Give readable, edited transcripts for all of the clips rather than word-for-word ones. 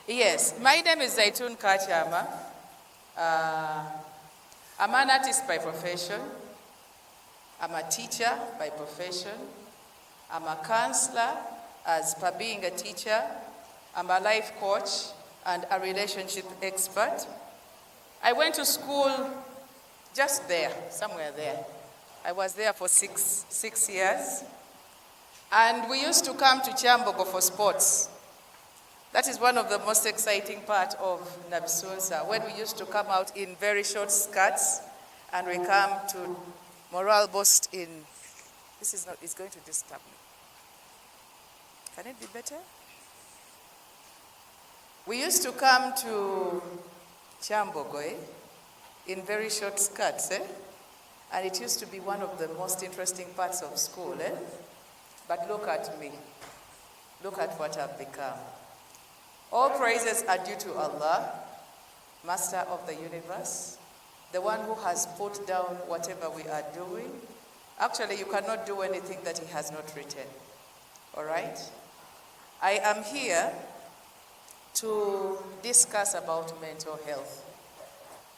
Yes, my name is Zaitun Kakyama. I'm an artist by profession. I'm a teacher by profession. I'm a counselor as per being a teacher. I'm a life coach and a relationship expert. I went to school just there, somewhere there. I was there for six years. And we used to come to Kyambogo for sports. That is one of the most exciting parts of Nabisunsa, when we used to come out in very short skirts and we come to morale boost in, it's going to disturb me. Can it be better? We used to come to Kyambogo in very short skirts, and it used to be one of the most interesting parts of school. But look at me. Look at what I've become. All praises are due to Allah, Master of the universe, the one who has put down whatever we are doing. Actually, you cannot do anything that He has not written. All right? I am here to discuss about mental health.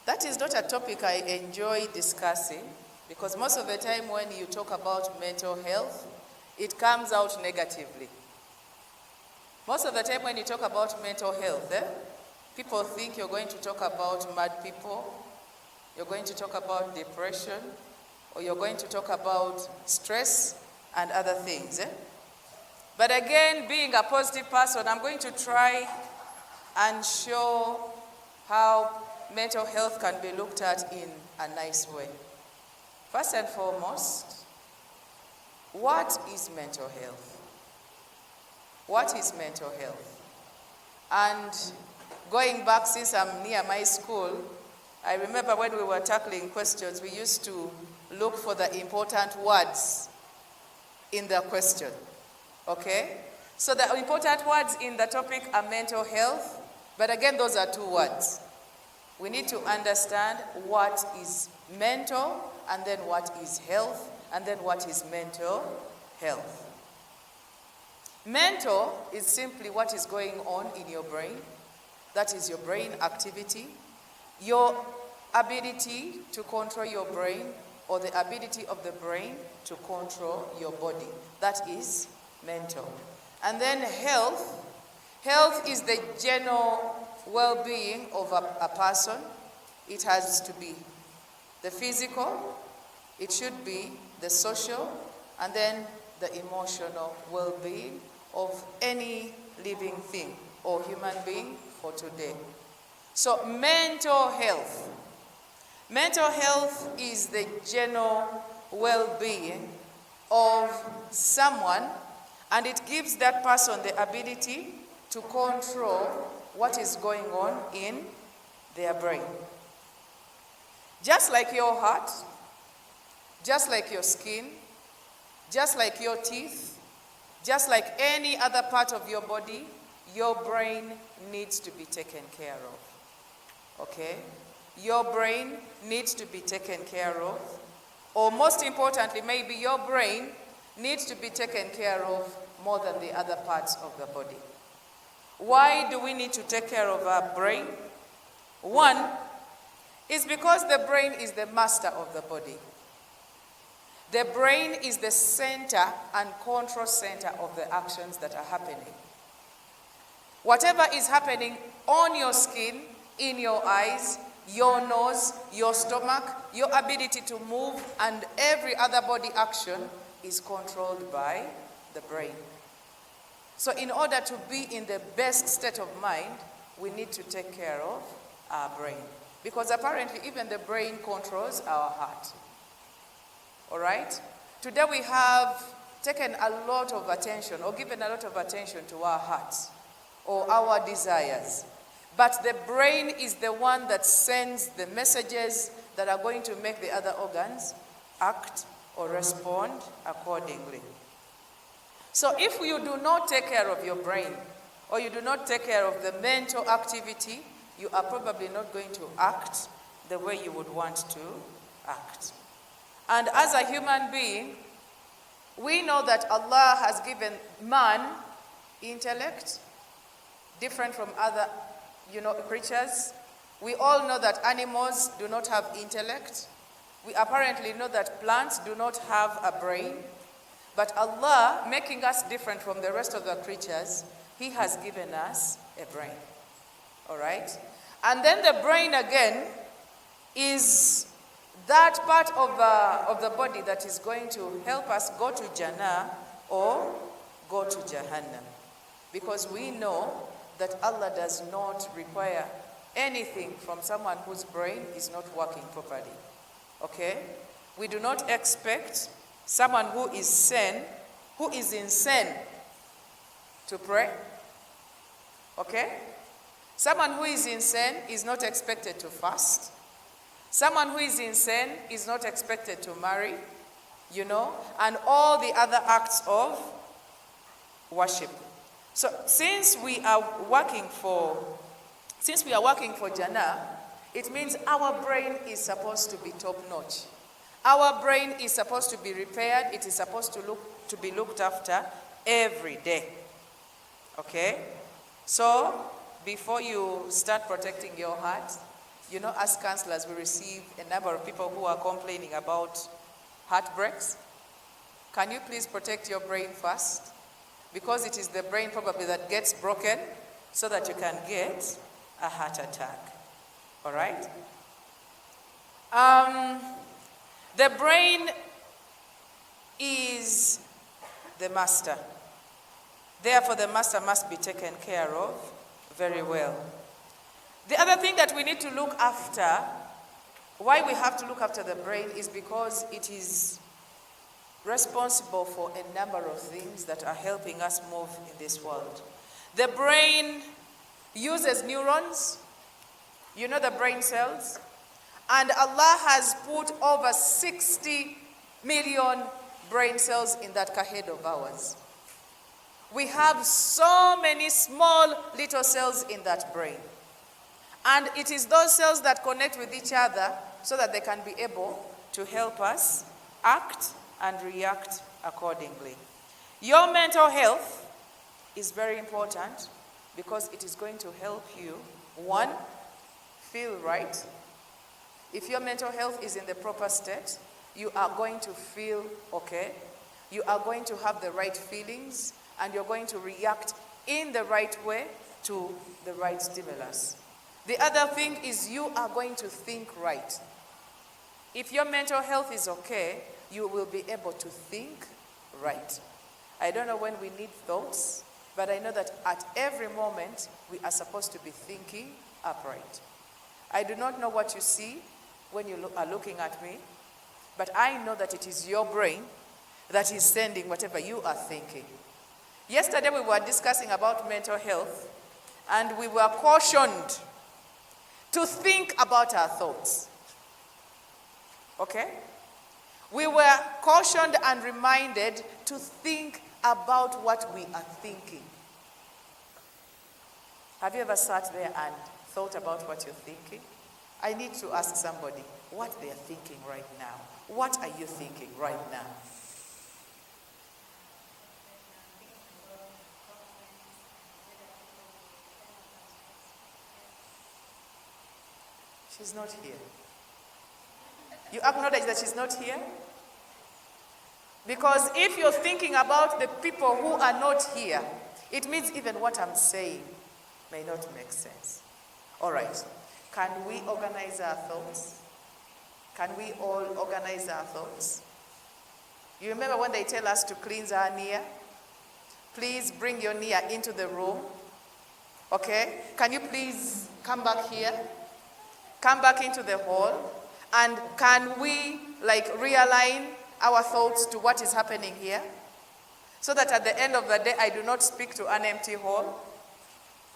That is not a topic I enjoy discussing, because most of the time when you talk about mental health, it comes out negatively. Most of the time when you talk about mental health, people think you're going to talk about mad people, you're going to talk about depression, or you're going to talk about stress and other things. But again, being a positive person, I'm going to try and show how mental health can be looked at in a nice way. First and foremost, what is mental health? What is mental health? And going back, since I'm near my school, I remember when we were tackling questions, we used to look for the important words in the question. Okay? So the important words in the topic are mental health, but again, those are two words. We need to understand what is mental, and then what is health, and then what is mental health. Mental is simply what is going on in your brain. That is your brain activity, your ability to control your brain, or the ability of the brain to control your body. That is mental. And then health. Health is the general well-being of a person. It has to be the physical, it should be the social, and then the emotional well-being of any living thing or human being for today. So mental health. Mental health is the general well-being of someone, and it gives that person the ability to control what is going on in their brain. Just like your heart, just like your skin, just like your teeth, just like any other part of your body, your brain needs to be taken care of. Okay? Your brain needs to be taken care of. Or most importantly, maybe your brain needs to be taken care of more than the other parts of the body. Why do we need to take care of our brain? One is because the brain is the master of the body. The brain is the center and control center of the actions that are happening. Whatever is happening on your skin, in your eyes, your nose, your stomach, your ability to move, and every other body action is controlled by the brain. So in order to be in the best state of mind, we need to take care of our brain. Because apparently even the brain controls our heart. All right? Today we have taken a lot of attention, or given a lot of attention to our hearts or our desires. But the brain is the one that sends the messages that are going to make the other organs act or respond accordingly. So if you do not take care of your brain, or you do not take care of the mental activity, you are probably not going to act the way you would want to act. And as a human being, we know that Allah has given man intellect, different from other, creatures. We all know that animals do not have intellect. We apparently know that plants do not have a brain. But Allah, making us different from the rest of the creatures, He has given us a brain. All right? And then the brain again is that part of the body that is going to help us go to Jannah or go to Jahannam. Because we know that Allah does not require anything from someone whose brain is not working properly. Okay? We do not expect someone who is insane to pray. Okay? Someone who is insane is not expected to fast. Someone who is insane is not expected to marry, and all the other acts of worship. So since we are working for Jannah, it means our brain is supposed to be top-notch. Our brain is supposed to be repaired. It is supposed to be looked after every day. Okay? So, before you start protecting your heart, as counselors, we receive a number of people who are complaining about heartbreaks. Can you please protect your brain first? Because it is the brain probably that gets broken so that you can get a heart attack. All right? The brain is the master. Therefore, the master must be taken care of very well. The other thing that we need to look after, why we have to look after the brain, is because it is responsible for a number of things that are helping us move in this world. The brain uses neurons, the brain cells, and Allah has put over 60 million brain cells in that head of ours. We have so many small little cells in that brain. And it is those cells that connect with each other so that they can be able to help us act and react accordingly. Your mental health is very important because it is going to help you, one, feel right. If your mental health is in the proper state, you are going to feel okay. You are going to have the right feelings, and you're going to react in the right way to the right stimulus. The other thing is you are going to think right. If your mental health is okay, you will be able to think right. I don't know when we need thoughts, but I know that at every moment we are supposed to be thinking upright. I do not know what you see when you are looking at me, but I know that it is your brain that is sending whatever you are thinking. Yesterday we were discussing about mental health, and we were cautioned to think about our thoughts. Okay? We were cautioned and reminded to think about what we are thinking. Have you ever sat there and thought about what you're thinking? I need to ask somebody what they're thinking right now. What are you thinking right now? She's not here. You acknowledge that she's not here? Because if you're thinking about the people who are not here, it means even what I'm saying may not make sense. All right. Can we organize our thoughts? Can we all organize our thoughts? You remember when they tell us to cleanse our near? Please bring your near into the room. Okay? Can you please come back here? Come back into the hall. And can we realign our thoughts to what is happening here? So that at the end of the day, I do not speak to an empty hall.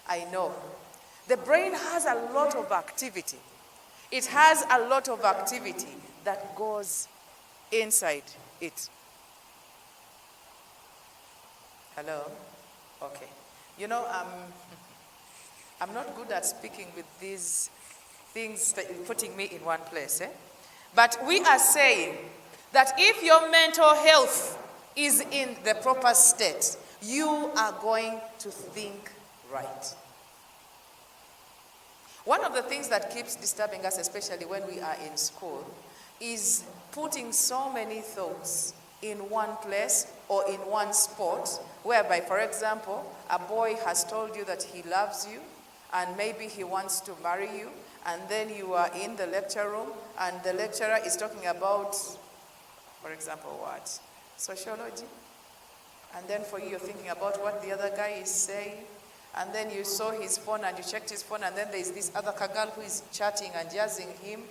I know. The brain has a lot of activity. It has a lot of activity that goes inside it. Hello? Okay. I'm not good at speaking with these things, putting me in one place. But we are saying that if your mental health is in the proper state, you are going to think right. One of the things that keeps disturbing us, especially when we are in school, is putting so many thoughts in one place or in one spot, whereby, for example, a boy has told you that he loves you, and maybe he wants to marry you, and then you are in the lecture room, and the lecturer is talking about, for example, what? Sociology. And then for you, you're thinking about what the other guy is saying, and then you saw his phone and you checked his phone, and then there's this other girl who is chatting and jazzing him,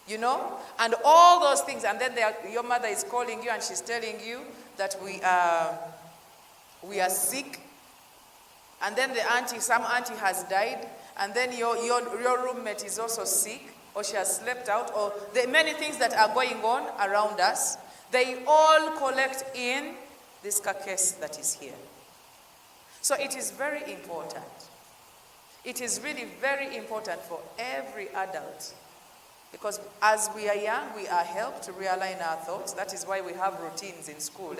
you know, and all those things. And then your mother is calling you and she's telling you that we are sick. And then some auntie has died, and then your roommate is also sick, or she has slept out, or the many things that are going on around us. They all collect in this carcass that is here. So it is very important. It is really very important for every adult, because as we are young, we are helped to realign our thoughts. That is why we have routines in school.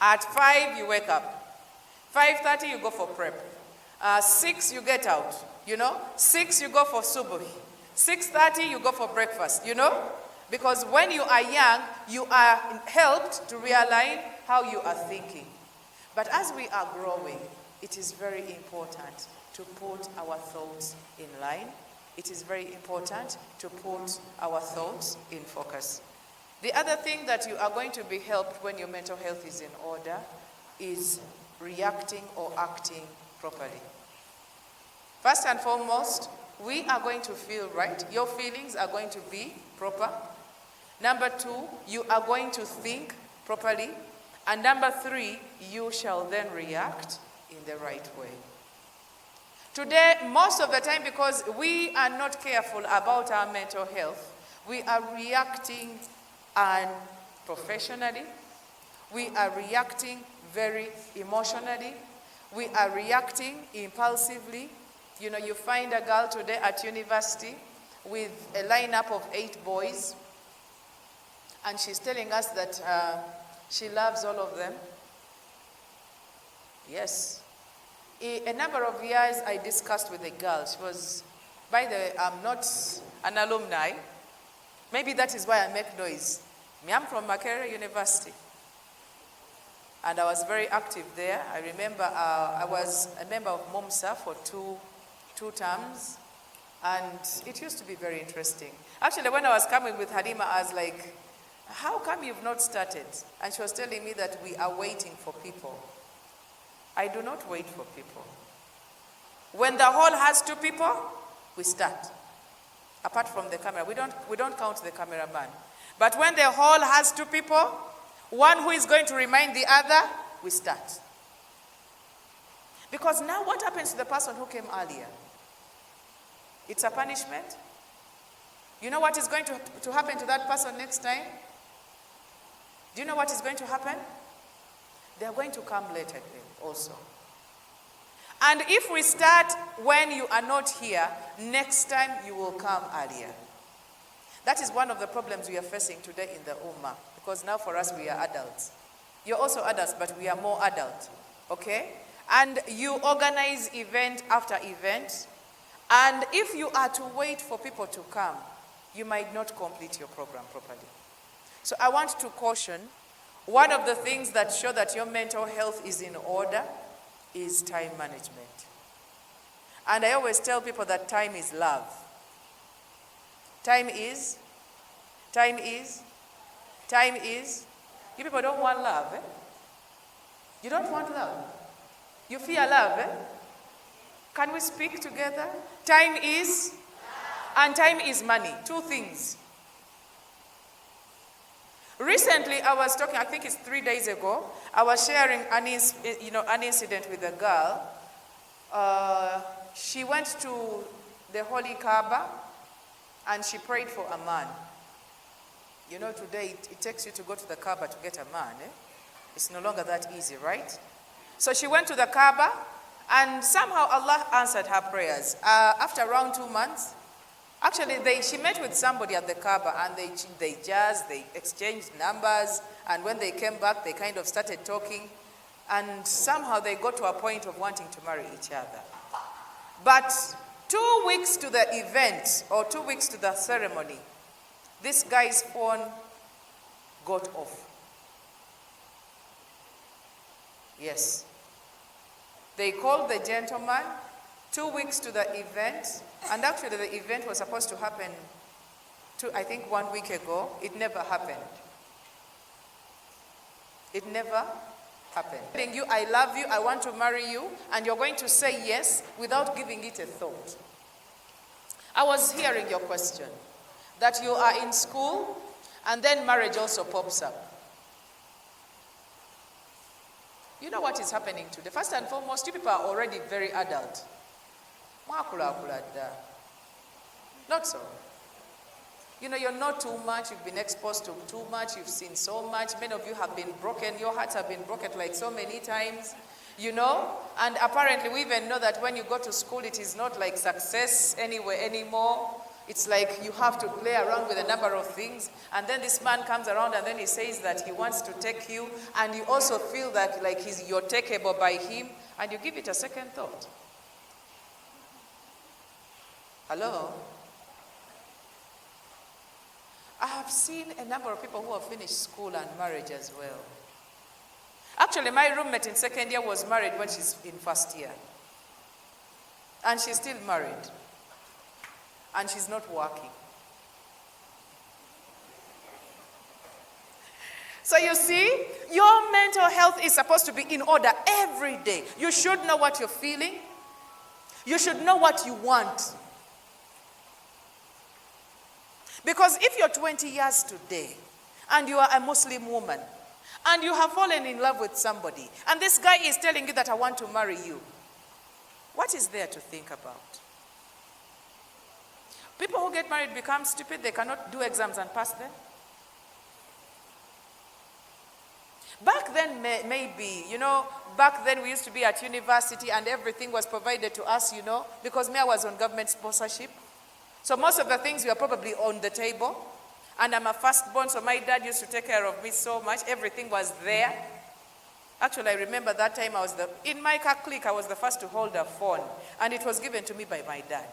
At 5, you wake up. 5:30, you go for prep. 6, you get out. 6, you go for subuhi. 6:30, you go for breakfast. Because when you are young, you are helped to realign how you are thinking. But as we are growing, it is very important to put our thoughts in line. It is very important to put our thoughts in focus. The other thing that you are going to be helped when your mental health is in order is reacting or acting properly. First and foremost, we are going to feel right. Your feelings are going to be proper. Number 2, you are going to think properly. And number 3, you shall then react in the right way. Today, most of the time, because we are not careful about our mental health, we are reacting unprofessionally. We are reacting very emotionally. We are reacting impulsively. You find a girl today at university with a lineup of 8 boys, and she's telling us that she loves all of them. Yes. A number of years I discussed with a girl. She was, by the way, I'm not an alumni. Maybe that is why I make noise. I'm from Makerere University. And I was very active there. I remember I was a member of MOMSA for two terms. And it used to be very interesting. Actually, when I was coming with Halima, I was like, how come you've not started? And she was telling me that we are waiting for people. I do not wait for people. When the hall has 2 people, we start. Apart from the camera, we don't count the cameraman. But when the hall has 2 people, one who is going to remind the other, we start. Because now what happens to the person who came earlier? It's a punishment. You know what is going to happen to that person next time? Do you know what is going to happen? They are going to come later also. And if we start when you are not here, next time you will come earlier. That is one of the problems we are facing today in the Ummah. Because now for us, we are adults. You're also adults, but we are more adult. Okay? And you organize event after event. And if you are to wait for people to come, you might not complete your program properly. So I want to caution, one of the things that show that your mental health is in order is time management. And I always tell people that time is love. Time is. You people don't want love, eh? You don't want love. You fear love, eh? Can we speak together? Time is, and time is money. 2 things. Recently, I was talking, I think it's 3 days ago, I was sharing an incident with a girl. She went to the Holy Kaaba and she prayed for a man. Today it takes you to go to the Kaaba to get a man. It's no longer that easy, right? So she went to the Kaaba and somehow Allah answered her prayers. After around 2 months, actually, she met with somebody at the Kaaba and they jazzed, they exchanged numbers, and when they came back, they kind of started talking, and somehow they got to a point of wanting to marry each other. But 2 weeks to the event, or 2 weeks to the ceremony, this guy's phone got off. Yes. They called the gentleman 2 weeks to the event, and actually the event was supposed to happen I think 1 week ago. It never happened. It never happened. Telling you, I love you, I want to marry you, and you're going to say yes without giving it a thought. I was hearing your question, that you are in school, and then marriage also pops up. You know what is happening today? First and foremost, you people are already very adult. Not so. You know, you're not too much, you've been exposed to too much, you've seen so much. Many of you have been broken, your hearts have been broken like so many times, you know. And apparently we even know that when you go to school, it is not like success anywhere anymore. It's like you have to play around with a number of things. And then this man comes around and then he says that he wants to take you. And you also feel that like you're takeable by him. And you give it a second thought. Hello? I have seen a number of people who have finished school and marriage as well. Actually, my roommate in second year was married when she's in first year. And she's still married. And she's not working. So you see, your mental health is supposed to be in order every day. You should know what you're feeling. You should know what you want. Because if you're 20 years today, and you are a Muslim woman, and you have fallen in love with somebody, and this guy is telling you that I want to marry you, what is there to think about? People who get married become stupid, they cannot do exams and pass them. Back then, maybe, you know, back then we used to be at university and everything was provided to us, you know, because I was on government sponsorship. So most of the things were probably on the table. And I'm a firstborn, so my dad used to take care of me so much. Everything was there. Actually, I remember that time in my clique, I was the first to hold a phone. And it was given to me by my dad.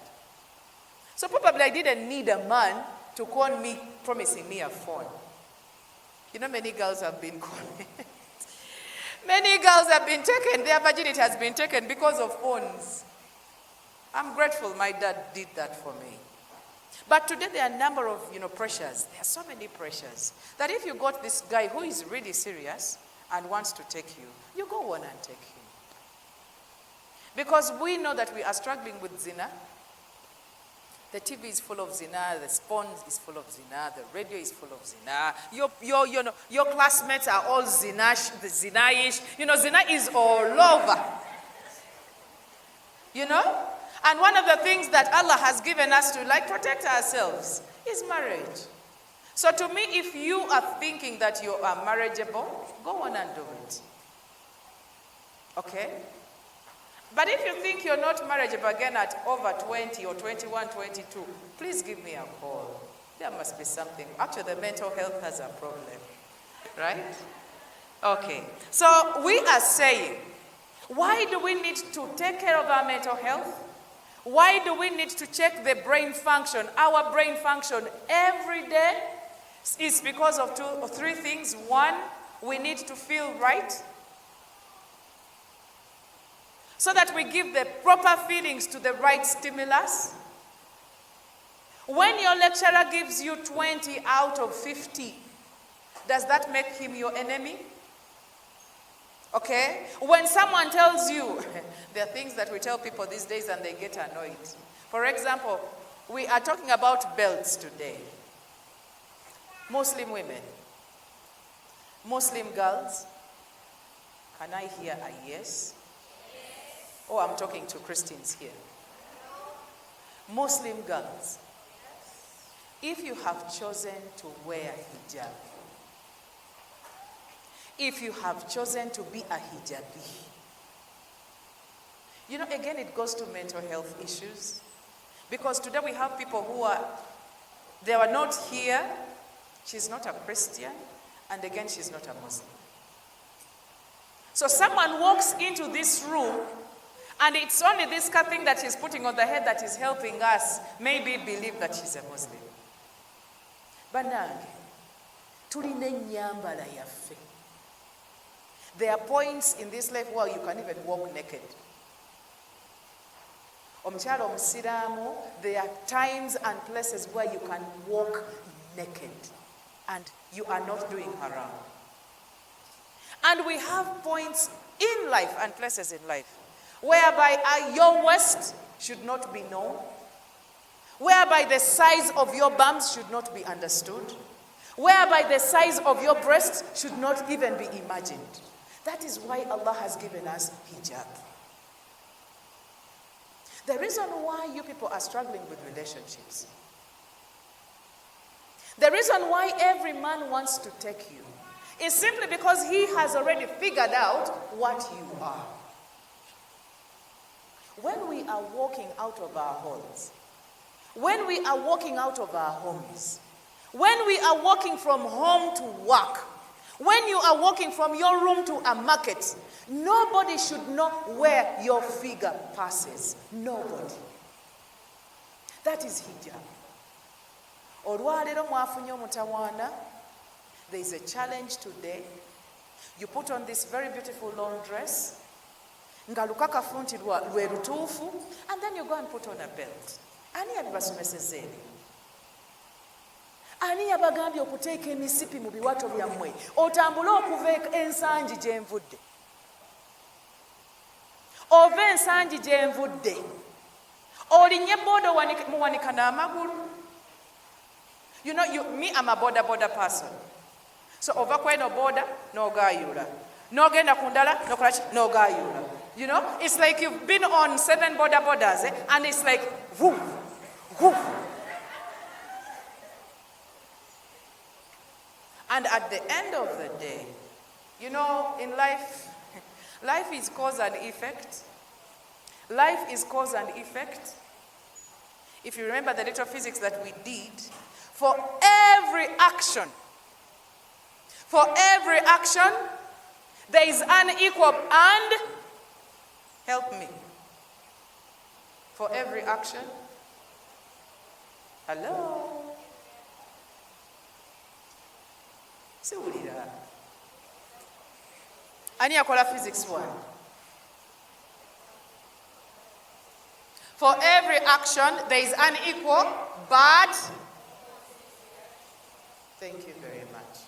So probably I didn't need a man to call me, promising me a phone. You know, many girls have been called. Many girls have been taken. Their virginity has been taken because of phones. I'm grateful my dad did that for me. But today there are a number of, pressures. There are so many pressures that if you got this guy who is really serious and wants to take you, you go on and take him. Because we know that we are struggling with zina. The TV is full of zina, the phone is full of zina, the radio is full of zina. Your classmates are all zina-ish. Zina is all over. And one of the things that Allah has given us to protect ourselves is marriage. So to me, if you are thinking that you are marriageable, go on and do it. Okay? But if you think you're not marriageable again at over 20 or 21, 22, please give me a call. There must be something. Actually, the mental health has a problem. Right? Okay. So we are saying, why do we need to take care of our mental health? Why do we need to check the brain function? Our brain function every day is because of 2 or 3 things. One, we need to feel right, so that we give the proper feelings to the right stimulus. When your lecturer gives you 20 out of 50, does that make him your enemy? Okay? When someone tells you, there are things that we tell people these days and they get annoyed. For example, we are talking about belts today. Muslim women, Muslim girls, can I hear a yes? Oh, I'm talking to Christians here. Muslim girls, if you have chosen to wear hijab, if you have chosen to be a hijabi, again, it goes to mental health issues. Because today we have people who they are not here, she's not a Christian, and again, she's not a Muslim. So someone walks into this room And it's only this thing that she's putting on the head that is helping us maybe believe that she's a Muslim. Banange, tulina ennyambala yaffe. There are points in this life where you can even walk naked. Omukyala omusiraamu, there are times and places where you can walk naked and you are not doing haram. And we have points in life and places in life whereby your waist should not be known, whereby the size of your bums should not be understood, whereby the size of your breast should not even be imagined. That is why Allah has given us hijab. The reason why you people are struggling with relationships, the reason why every man wants to take you, is simply because he has already figured out what you are. When we are walking out of our homes, when we are walking out of our homes, when we are walking from home to work, when you are walking from your room to a market, nobody should know where your figure passes. Nobody. That is hijab. Olwaleero mwafunye omutawaana. There is a challenge today. You put on this very beautiful long dress, nga lukakafu nti lwe lutuufu, and then you go and put on a belt. Ani yabibasomesezza ebyo? Ani yabagambye okuteeka emisipi mu biwato byammwe otambule okuva ensangi gye nvudde? Ova ensangi gye nvudde olinye boda muwanika n'amagulu. You know, me, I'm a border person. So over kweno border, no gayula. No genda kundala, no kulachi, no gayula. You know, it's like you've been on 7 borders, and it's like, whoo, whoo. And at the end of the day, you know, in life, life is cause and effect. Life is cause and effect. If you remember the little physics that we did, for every action, there is an equal and, help me. For every action, hello? Siwulira. Ani akola physics 1? For every action, there is an equal, but, thank you very much.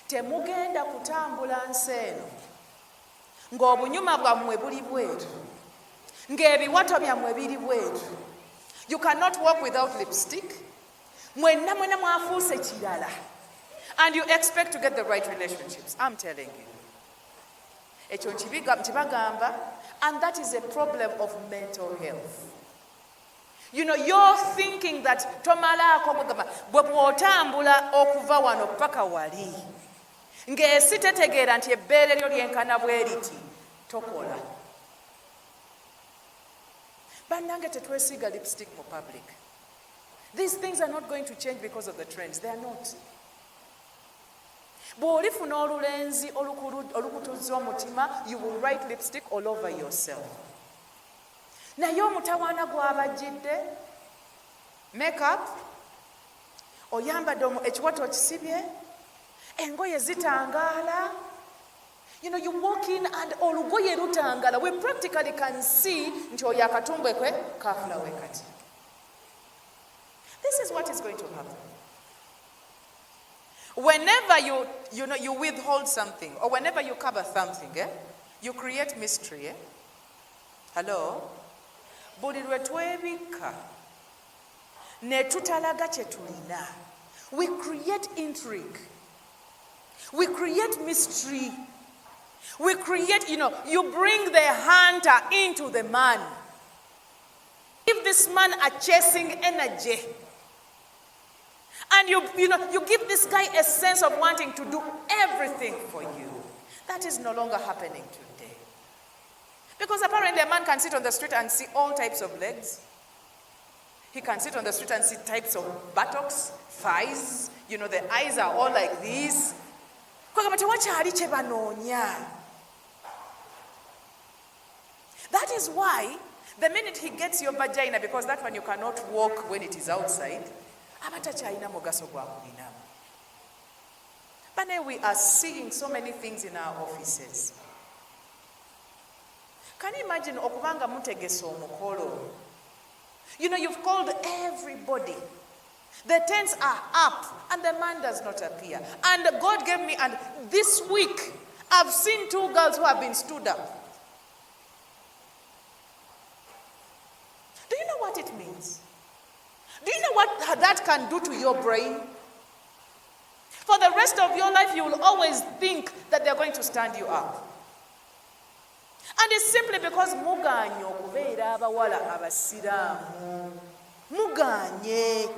Temugenda kutambula nsi eno ng'obunyuma bwammwe buli bweru, ng'ebiwato byammwe biri bweru. You cannot walk without lipstick. Mwenna mwafuuse kirala. And you expect to get the right relationships. I'm telling you. Ekyo nkibagamba, and that is a problem of mental health. You know, you're thinking that tomalaako bwe bw'otambula okuva wano paka wali ng'ensi tetegeera nti ebbeere lyo lyenkana bwe liti tokola. Bannange tetwesiiga lipstick mu public. These things are not going to change because of the trends. They are not. Bw'olifuna olulenzi olukutuzza omutima, you will write lipstick all over yourself. Naye omutawaana gw'abajjidde, makeup, oyambadde ekiwato okisibye, engoye zitangaala. You know, you walk in and olugoye lutangala. We practically can see nti oyo akatumbwe kwe kafulawe kati. This is what is going to happen. Whenever you withhold something, or whenever you cover something, you create mystery. Hello? Buli lwe twebikka ne tutalaga kye tulina, we create intrigue. We create mystery. We create, you bring the hunter into the man. Give this man a chasing energy. And you give this guy a sense of wanting to do everything for you. That is no longer happening today. Because apparently a man can sit on the street and see all types of legs. He can sit on the street and see types of buttocks, thighs. The eyes are all like this. That that is why the minute he gets your vagina, because that one you cannot walk when it is outside, but then we are seeing so many things in our offices. Can you imagine okubanga mutegese omukolo? You know, you've called everybody. The tents are up and the man does not appear. And God gave me, and this week I've seen 2 girls who have been stood up. Do you know what it means? Do you know what that can do to your brain? For the rest of your life, you will always think that they're going to stand you up. And it's simply because muganye okubeera abawala abasiraamu. Muganye.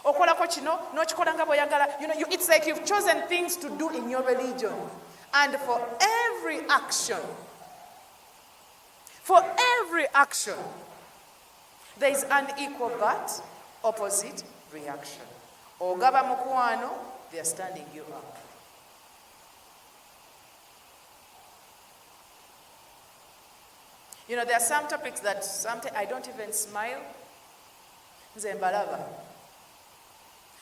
Okolako kino, n'okikola nga bw'oyagala. You know, it's like you've chosen things to do in your religion. And for every action, there is an equal but opposite reaction. Ogaba mukwano, they are standing you up. You know, there are some topics that sometimes I don't even smile. Nzembalaba.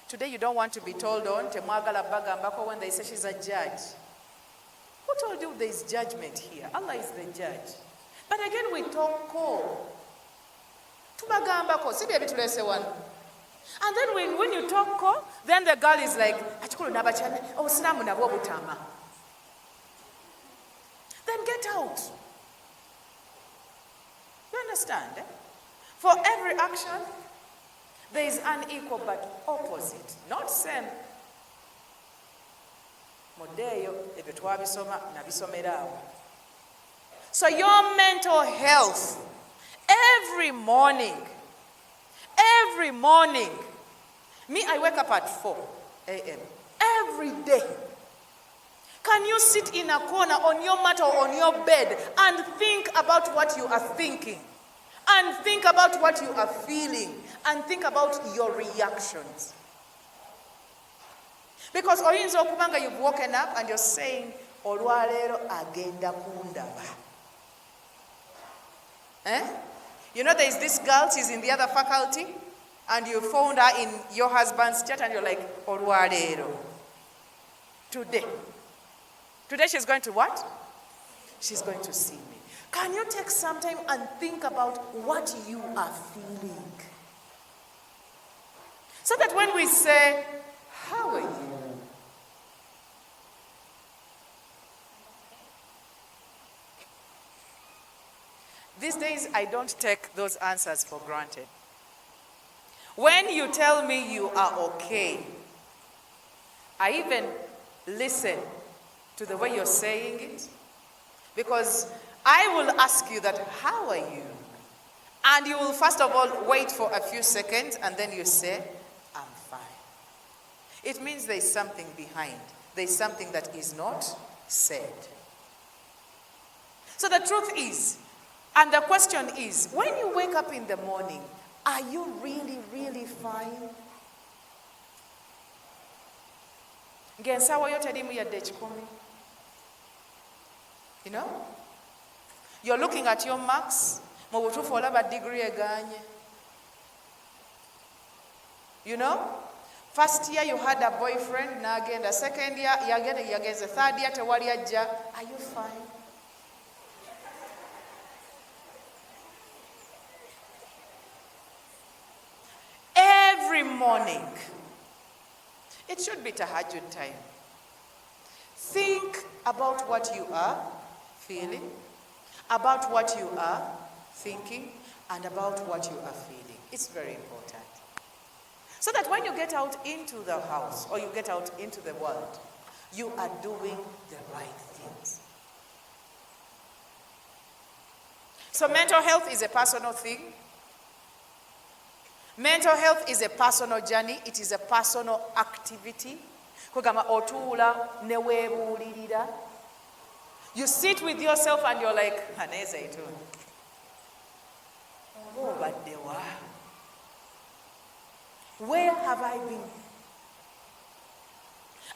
Today you don't want to be told on temwagala bagambako when they say she's a judge. Who told you there is judgment here? Allah is the judge. But again we talk ko. Tubagambako, sibi ebitulese wano. And then when you talk ko, then the girl is like, achikulu nabachane, obusiramu nabwo butama. Then get out. You understand? Eh? For every action, there is unequal but opposite, not same. Modeyo ebyo twabisoma nabisomera. So your mental health, every morning, me I wake up at 4 a.m. every day. Can you sit in a corner on your mat or on your bed and think about what you are thinking? And think about what you are feeling? And think about your reactions? Because oyinza okubanga you've woken up and you're saying, olwaleero agenda kundaba. You know, there is this girl, she's in the other faculty, and you found her in your husband's chat and you're like, olwaleero. Today she's going to what? She's going to see me. Can you take some time and think about what you are feeling? So that when we say, how are you? These days, I don't take those answers for granted. When you tell me you are okay, I even listen to the way you're saying it, because I will ask you that, how are you? And you will first of all wait for a few seconds and then you say, I'm fine. It means there's something behind. There's something that is not said. So the truth is, and the question is, when you wake up in the morning, are you really, really fine? You know? You're looking at your marks. Degree. You know? First year you had a boyfriend, now again the second year, you again the third year, are you fine? Every morning, it should be tahajjud time. Think about what you are feeling, about what you are thinking, and about what you are feeling. It's very important. So that when you get out into the house or you get out into the world, you are doing the right things. So mental health is a personal thing. Mental health is a personal journey. It is a personal activity. You sit with yourself and you're like, Zaitun. Where have I been?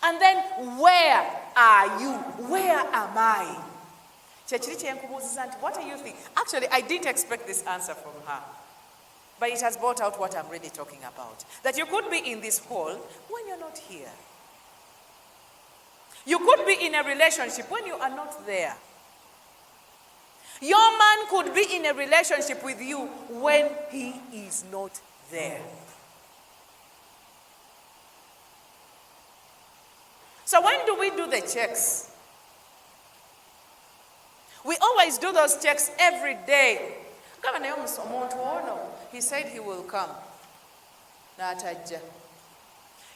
And then, where are you? Where am I? What are you thinking? Actually, I didn't expect this answer from her. But it has brought out what I'm really talking about. That you could be in this hall when you're not here. You could be in a relationship when you are not there. Your man could be in a relationship with you when he is not there. So when do we do the checks? We always do those checks every day. He said he will come.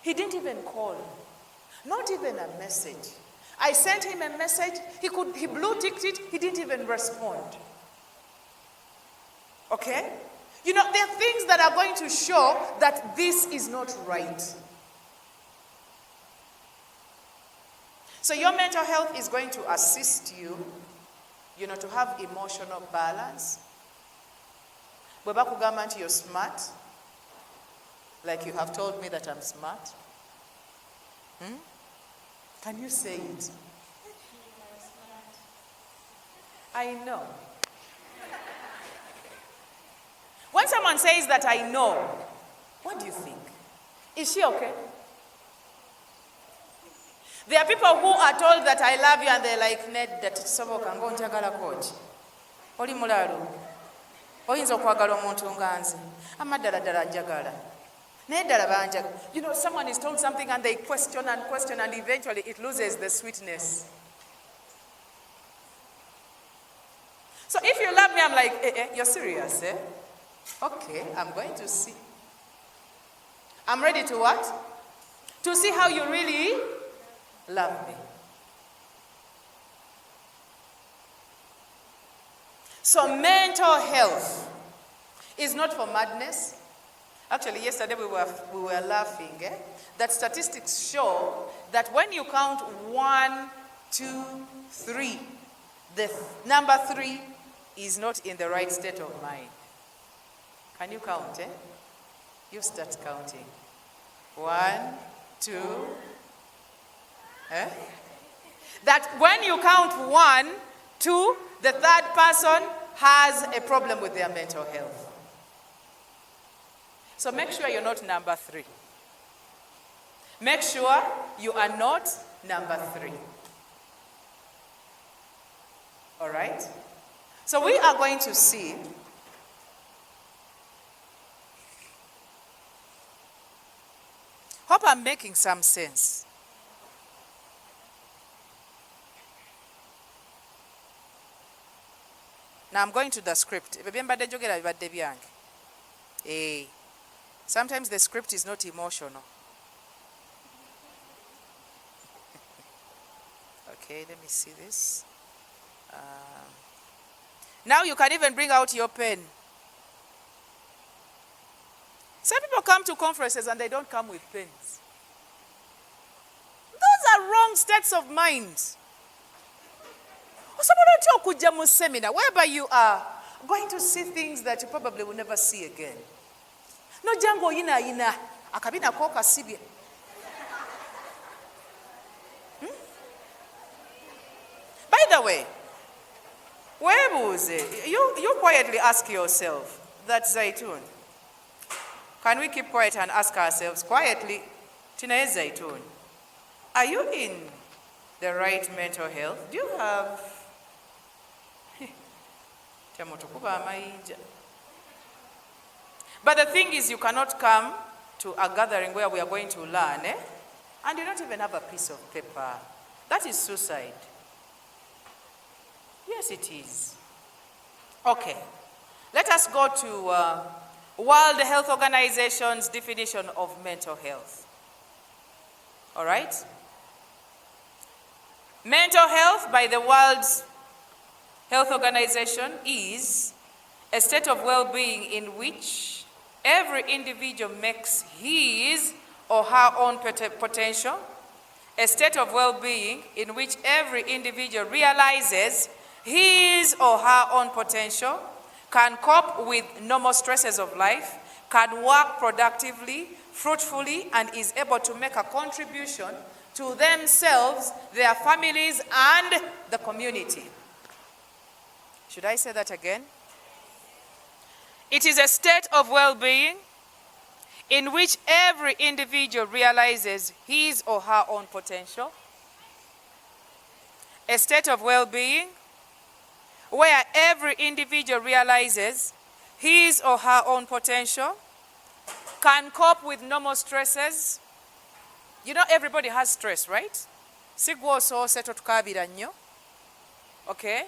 He didn't even call. Not even a message. I sent him a message. He blue-ticked it. He didn't even respond. Okay? You know, there are things that are going to show that this is not right. So your mental health is going to assist you, you know, to have emotional balance. You're smart, like you have told me that I'm smart. Can you say it? I know. When someone says that I know, what do you think? Is she okay? There are people who are told that I love you and they're like, Ned, that soboka ngonjagala koji. Oli mulalu. Oyinza okwagala omuntu nga nze. Amaddala ddala njagala. Naye ddala banjagala. You know, someone is told something and they question and eventually it loses the sweetness. So if you love me, I'm like, you're serious, eh? Okay, I'm going to see. I'm ready to what? To see how you really love me. So mental health is not for madness. Actually, yesterday we were laughing, that statistics show that when you count 1, 2, 3, the number 3 is not in the right state of mind. Can you count, You start counting. 1, 2, That when you count 1, 2, the third person has a problem with their mental health. So make sure you're not number 3. Make sure you are not number 3. All right? So we are going to see hope I'm making some sense. Now I'm going to the script. Sometimes the script is not emotional. Okay, let me see this. Now you can even bring out your pen. Some people come to conferences and they don't come with pens. Those are wrong states of mind. Seminar whereby you are going to see things that you probably will never see again. No jango ina akabina koka sibye. By the way, you quietly ask yourself that Zaitun. Can we keep quiet and ask ourselves quietly, Tina Zaitun, are you in the right mental health? Do you have But the thing is, you cannot come to a gathering where we are going to learn, and you don't even have a piece of paper. That is suicide. Yes, it is. Okay. Let us go to World Health Organization's definition of mental health. All right? Mental health by the World Health Organization is a state of well-being in which every individual makes his or her own potential, a state of well-being in which every individual realizes his or her own potential, can cope with normal stresses of life, can work productively, fruitfully, and is able to make a contribution to themselves, their families, and the community. Should I say that again? It is a state of well-being in which every individual realizes his or her own potential. A state of well-being where every individual realizes his or her own potential, can cope with normal stresses. You know, everybody has stress, right? Okay?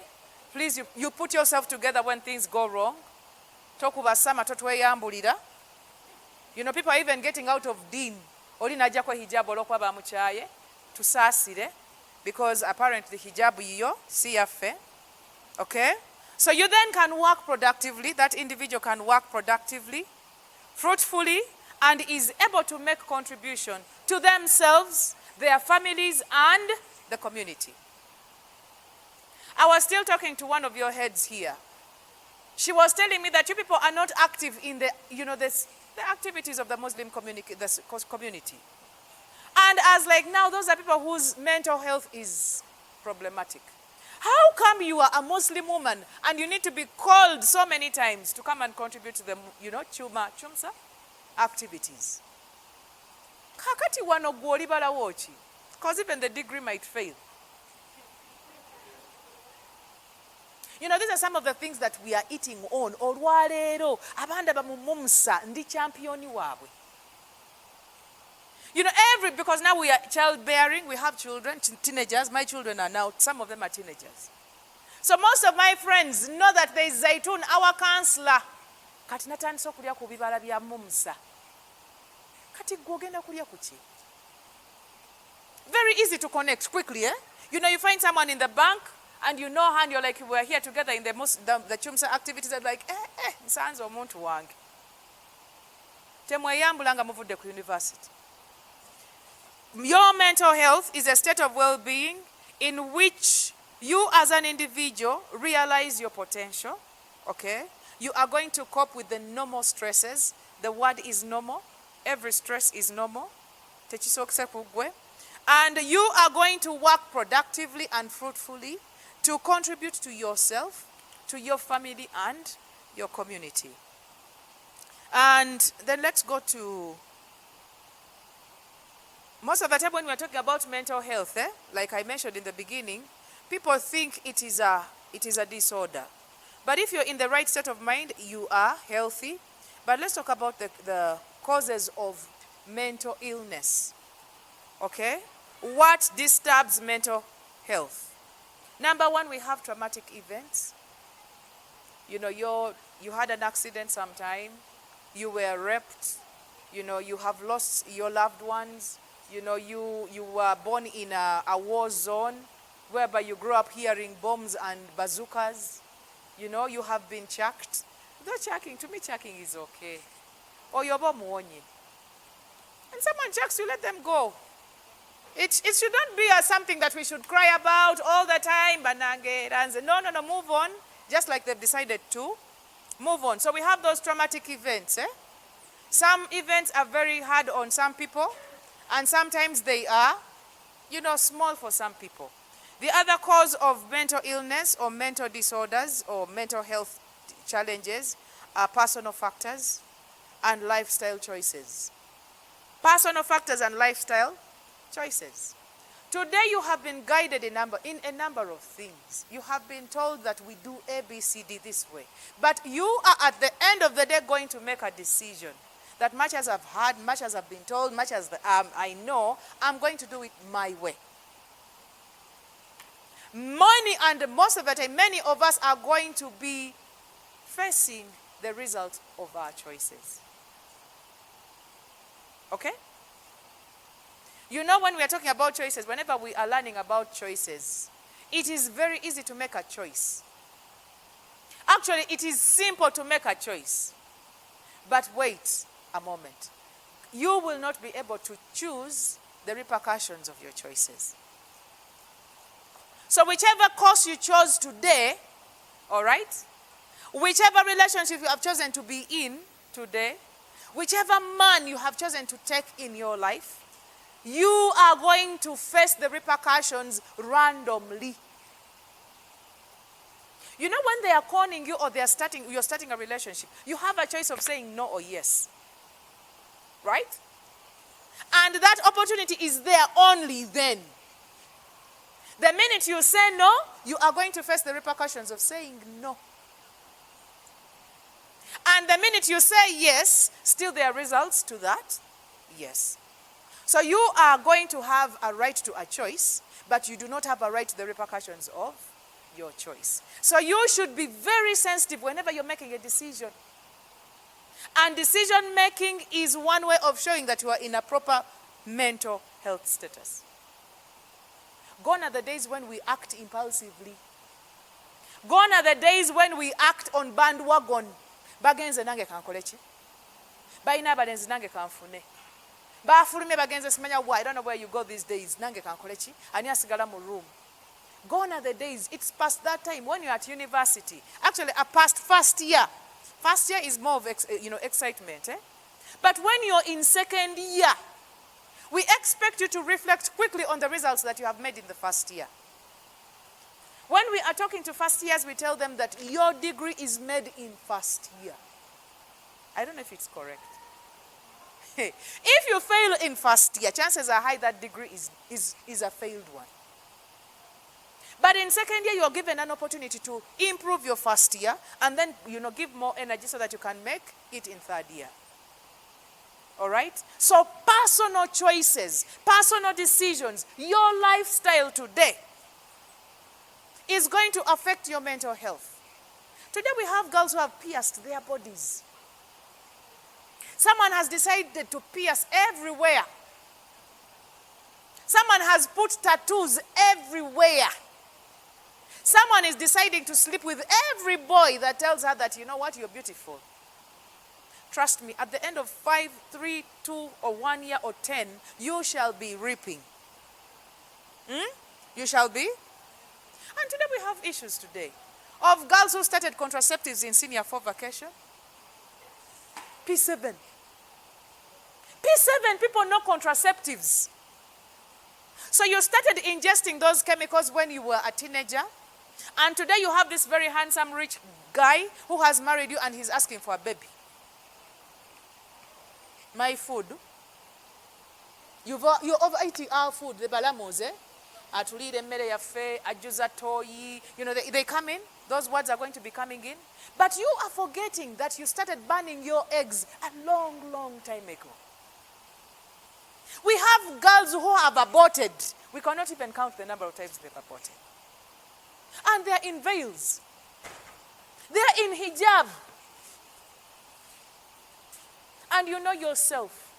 Please, you put yourself together when things go wrong. You know, people are even getting out of deen. Because apparently hijab iyo siyafe. Okay? So you then can work productively. That individual can work productively, fruitfully, and is able to make contribution to themselves, their families, and the community. I was still talking to one of your heads here. She was telling me that you people are not active in the, you know, the activities of the Muslim community. And as like now, those are people whose mental health is problematic. How come you are a Muslim woman and you need to be called so many times to come and contribute to the, you know, chumsa activities? Kakati wano gwolibala wochi, because even the degree might fail. You know, these are some of the things that we are eating on. Olwaleero abanda bamumumsa ndi championi wabwe. You know, because now we are childbearing, we have children, teenagers. My children are now, some of them are teenagers. So most of my friends know that there is Zaitun, our counselor. Kati natandise okulya ku bibala bya mumsa. Kati gwogenda kulya kuki? Very easy to connect quickly, eh? You know, you find someone in the bank, and you know her, and you're like, we're here together in the chumsa activities, and like, nsanze omuntu wange. Temweyambulanga muvudde ku university. Your mental health is a state of well-being in which you as an individual realize your potential, okay? You are going to cope with the normal stresses. The word is normal. Every stress is normal. And you are going to work productively and fruitfully to contribute to yourself, to your family, and your community. And then let's go to... Most of the time when we're talking about mental health, like I mentioned in the beginning, people think it is a disorder. But if you're in the right state of mind, you are healthy. But let's talk about the causes of mental illness. Okay? What disturbs mental health? Number one, we have traumatic events. You know, you had an accident sometime, you were raped, you know, you have lost your loved ones. You know, you were born in a war zone whereby you grew up hearing bombs and bazookas. You know, you have been chucked. Though chucking, to me chucking is okay. Or yoba muonye. And someone chucks you, let them go. It shouldn't be something that we should cry about all the time. No, move on. Just like they've decided to. Move on. So we have those traumatic events. Some events are very hard on some people. And sometimes they are, you know, small for some people. The other cause of mental illness or mental disorders or mental health challenges are personal factors and lifestyle choices. Personal factors and lifestyle choices. Today you have been guided in a number of things. You have been told that we do A, B, C, D this way. But you are at the end of the day going to make a decision. That much as I've heard, much as I've been told, much as I know, I'm going to do it my way. Most of the time, many of us are going to be facing the result of our choices. Okay? You know, when we are talking about choices, whenever we are learning about choices, it is very easy to make a choice. Actually, it is simple to make a choice. But wait a moment. You will not be able to choose the repercussions of your choices. So whichever course you chose today, all right, whichever relationship you have chosen to be in today, whichever man you have chosen to take in your life, you are going to face the repercussions randomly. You know, when they are calling you or you're starting a relationship, you have a choice of saying no or yes. Right? And that opportunity is there only then. The minute you say no, you are going to face the repercussions of saying no. And the minute you say yes, still there are results to that yes. So you are going to have a right to a choice, but you do not have a right to the repercussions of your choice. So you should be very sensitive whenever you're making a decision. And decision making is one way of showing that you are in a proper mental health status. Gone are the days when we act impulsively. Gone are the days when we act on bandwagon. Bagenze nange kankolechi. Baina balenzi nange kanfune. Bafulume bagenze simanya why. I don't know where you go these days. Nange kankolechi. Ani asigala mu room. Gone are the days. It's past that time when you're at university. Actually, past first year. First year is more of excitement. But when you're in second year, we expect you to reflect quickly on the results that you have made in the first year. When we are talking to first years, we tell them that your degree is made in first year. I don't know if it's correct. If you fail in first year, chances are high that degree is a failed one. But in second year, you are given an opportunity to improve your first year and then, give more energy so that you can make it in third year. All right? So personal choices, personal decisions, your lifestyle today is going to affect your mental health. Today we have girls who have pierced their bodies. Someone has decided to pierce everywhere. Someone has put tattoos everywhere. Someone is deciding to sleep with every boy that tells her that, you know what, you're beautiful. Trust me, at the end of 5, 3, 2, or 1 year or 10, you shall be reaping. You shall be? And today we have issues today of girls who started contraceptives in senior 4 vacation. P7. P7, people know contraceptives. So you started ingesting those chemicals when you were a teenager. And today you have this very handsome, rich guy who has married you and he's asking for a baby. My food. You're overeating our food. The balamoze. Atulire mere yafe, ajuza toyi. They come in. Those words are going to be coming in. But you are forgetting that you started burning your eggs a long, long time ago. We have girls who have aborted. We cannot even count the number of times they've aborted. And they're in veils. They're in hijab. And you know yourself.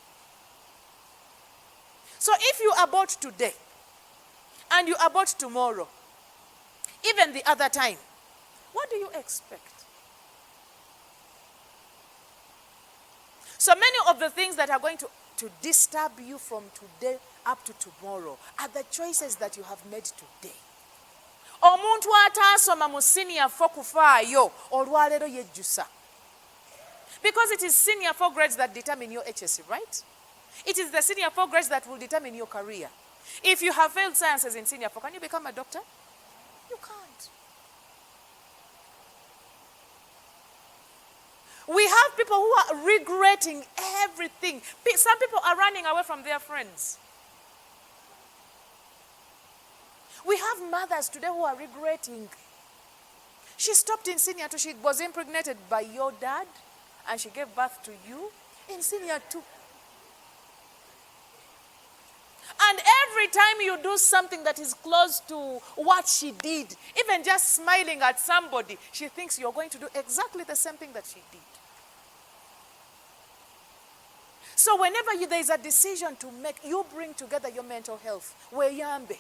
So if you abort today, and you abort tomorrow, even the other time, what do you expect? So many of the things that are going to disturb you from today up to tomorrow are the choices that you have made today. Omuntu atasoma mu senior 4 kufaayo olwaleero yejjusa. Because it is senior 4 grades that determine your HSC, right? It is the senior 4 grades that will determine your career. If you have failed sciences in senior 4, can you become a doctor? You can't. We have people who are regretting everything. Some people are running away from their friends. We have mothers today who are regretting. She stopped in senior 2. She was impregnated by your dad, and she gave birth to you in senior 2. And every time you do something that is close to what she did, even just smiling at somebody, she thinks you're going to do exactly the same thing that she did. So whenever there is a decision to make, you bring together your mental health. Weyambe.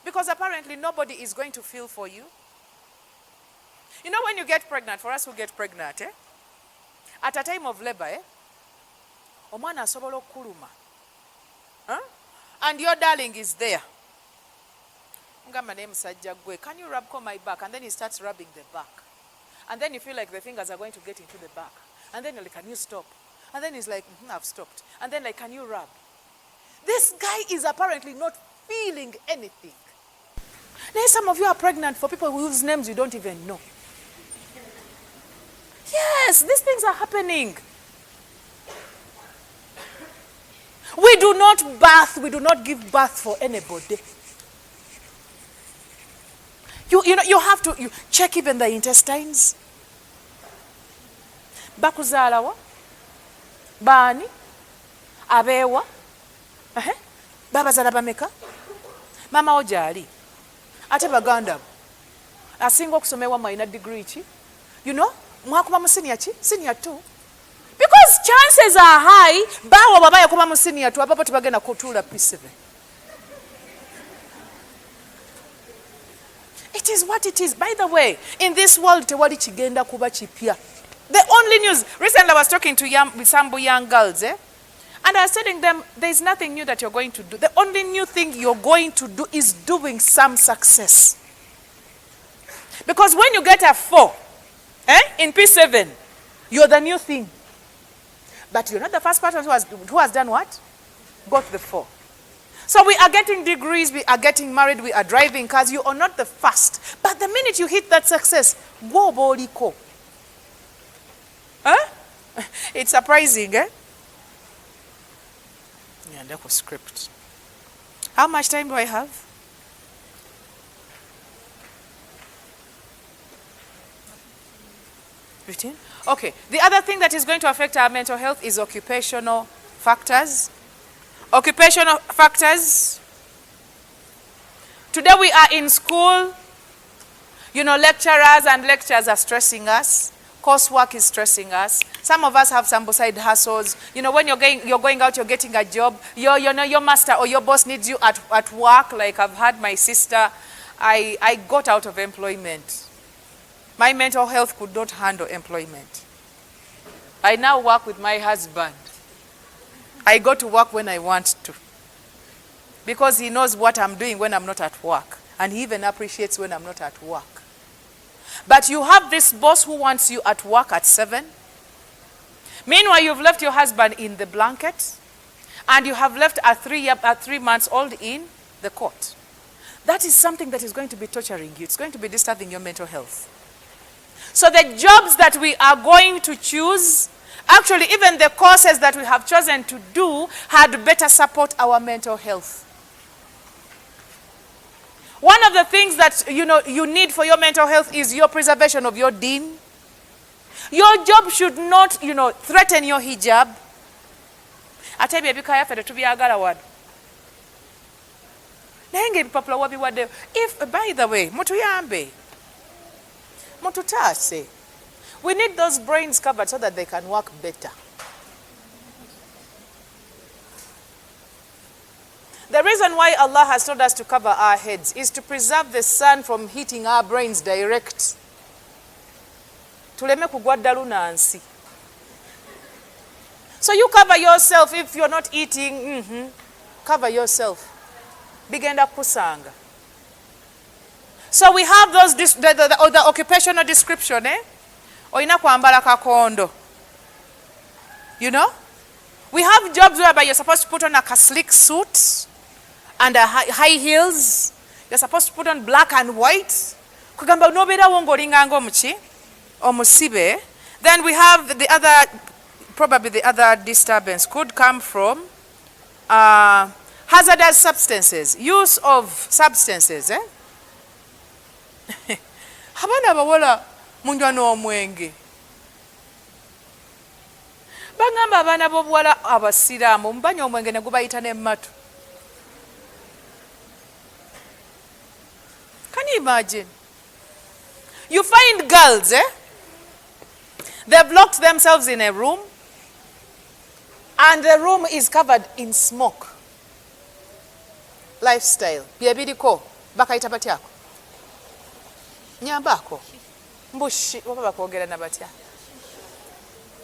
Because apparently nobody is going to feel for you. You know when you get pregnant, for us who get pregnant, at a time of labor, omwana asobola okuluma. And your darling is there. Ngamba naye musajja gwe, can you rub my back? And then he starts rubbing the back. And then you feel like the fingers are going to get into the back. And then you're like, can you stop? And then he's like, I've stopped. And then like, can you rub? This guy is apparently not feeling anything. Now some of you are pregnant for people whose names you don't even know. Yes, these things are happening. We do not give birth for anybody. You have to check even the intestines. Bakuzalawa, bani, abewa, baba zala bameka, mama ojali, ate baganda, asinga okusomewa maina degree chi, mwakuba mu senior chi, senior 2. Because chances are high, bawa baba yakuba mu senior 2, abapo tibagenda kutula P7. It is what it is. By the way, in this world, tewali chigenda kuba chipya. The only news, recently I was talking to some young girls, and I was telling them, there's nothing new that you're going to do. The only new thing you're going to do is doing some success. Because when you get a 4, in P7, you're the new thing. But you're not the first person who has done what? Got the 4. So we are getting degrees, we are getting married, we are driving cars. You are not the first. But the minute you hit that success, go boliko. It's surprising, Yeah, that was script. How much time do I have? $15? Okay. The other thing that is going to affect our mental health is occupational factors. Occupational factors. Today we are in school. Lecturers and lectures are stressing us. Coursework is stressing us. Some of us have some side hustles. When you're going out, you're getting a job. Your master or your boss needs you at work. Like I've had my sister. I got out of employment. My mental health could not handle employment. I now work with my husband. I go to work when I want to. Because he knows what I'm doing when I'm not at work. And he even appreciates when I'm not at work. But you have this boss who wants you at work at 7. Meanwhile, you've left your husband in the blanket. And you have left a 3-month-old in the court. That is something that is going to be torturing you. It's going to be disturbing your mental health. So the jobs that we are going to choose, actually even the courses that we have chosen to do, had better support our mental health. One of the things that you need for your mental health is your preservation of your deen. Your job should not, threaten your hijab. If, by the way, mutuyambe, mututase, we need those brains covered so that they can work better. The reason why Allah has told us to cover our heads is to preserve the sun from hitting our brains direct. Tuleme kugwa ddalu nansi. So you cover yourself if you're not eating. Cover yourself. Bigenda kusanga. So we have those the occupational description, Oina kwambala kakondo. We have jobs whereby you're supposed to put on a slick suit and high heels. You're supposed to put on black and white. Kugamba unobera wongolinga ngomuchi omusibe. Then we have probably the other disturbance could come from hazardous substances, use of substances. Abana bawola munjwa n'omwenge. Bangamba abaana b'obuwala abasiraamu mbanya omwenge ne gubayita n'emmatu. Can you imagine? You find girls, they've locked themselves in a room and the room is covered in smoke. Lifestyle. Byebiriko bakayita batyako. Nyambako. Mbushi oba bakwogera na batya.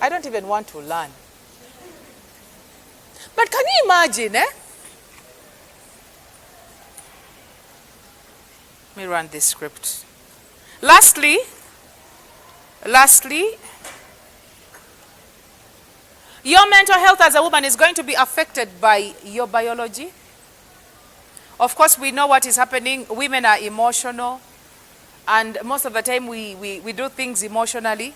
I don't even want to learn. But can you imagine, Let me run this script. Lastly, your mental health as a woman is going to be affected by your biology. Of course, we know what is happening. Women are emotional, and most of the time we do things emotionally,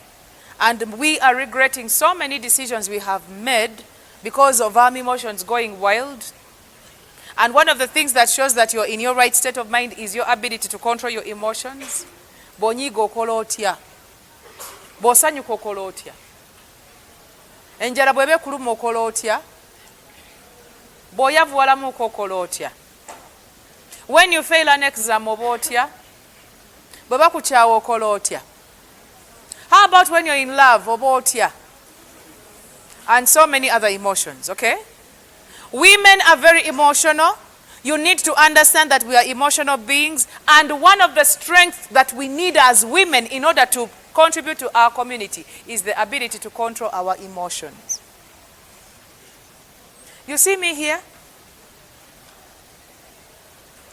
and we are regretting so many decisions we have made because of our emotions going wild. And one of the things that shows that you're in your right state of mind is your ability to control your emotions. Bonyigo okola otya, bw'osanyuka okola otya, enjala bw'eba ekuluma okola otya, bw'oyavuwalamuuko okola otya, when you fail an exam oba otya, bwe bakukyawa okola otya, how about when you're in love oba otya, and so many other emotions. Okay, women are very emotional. You need to understand that we are emotional beings, and one of the strengths that we need as women in order to contribute to our community is the ability to control our emotions. You see me here?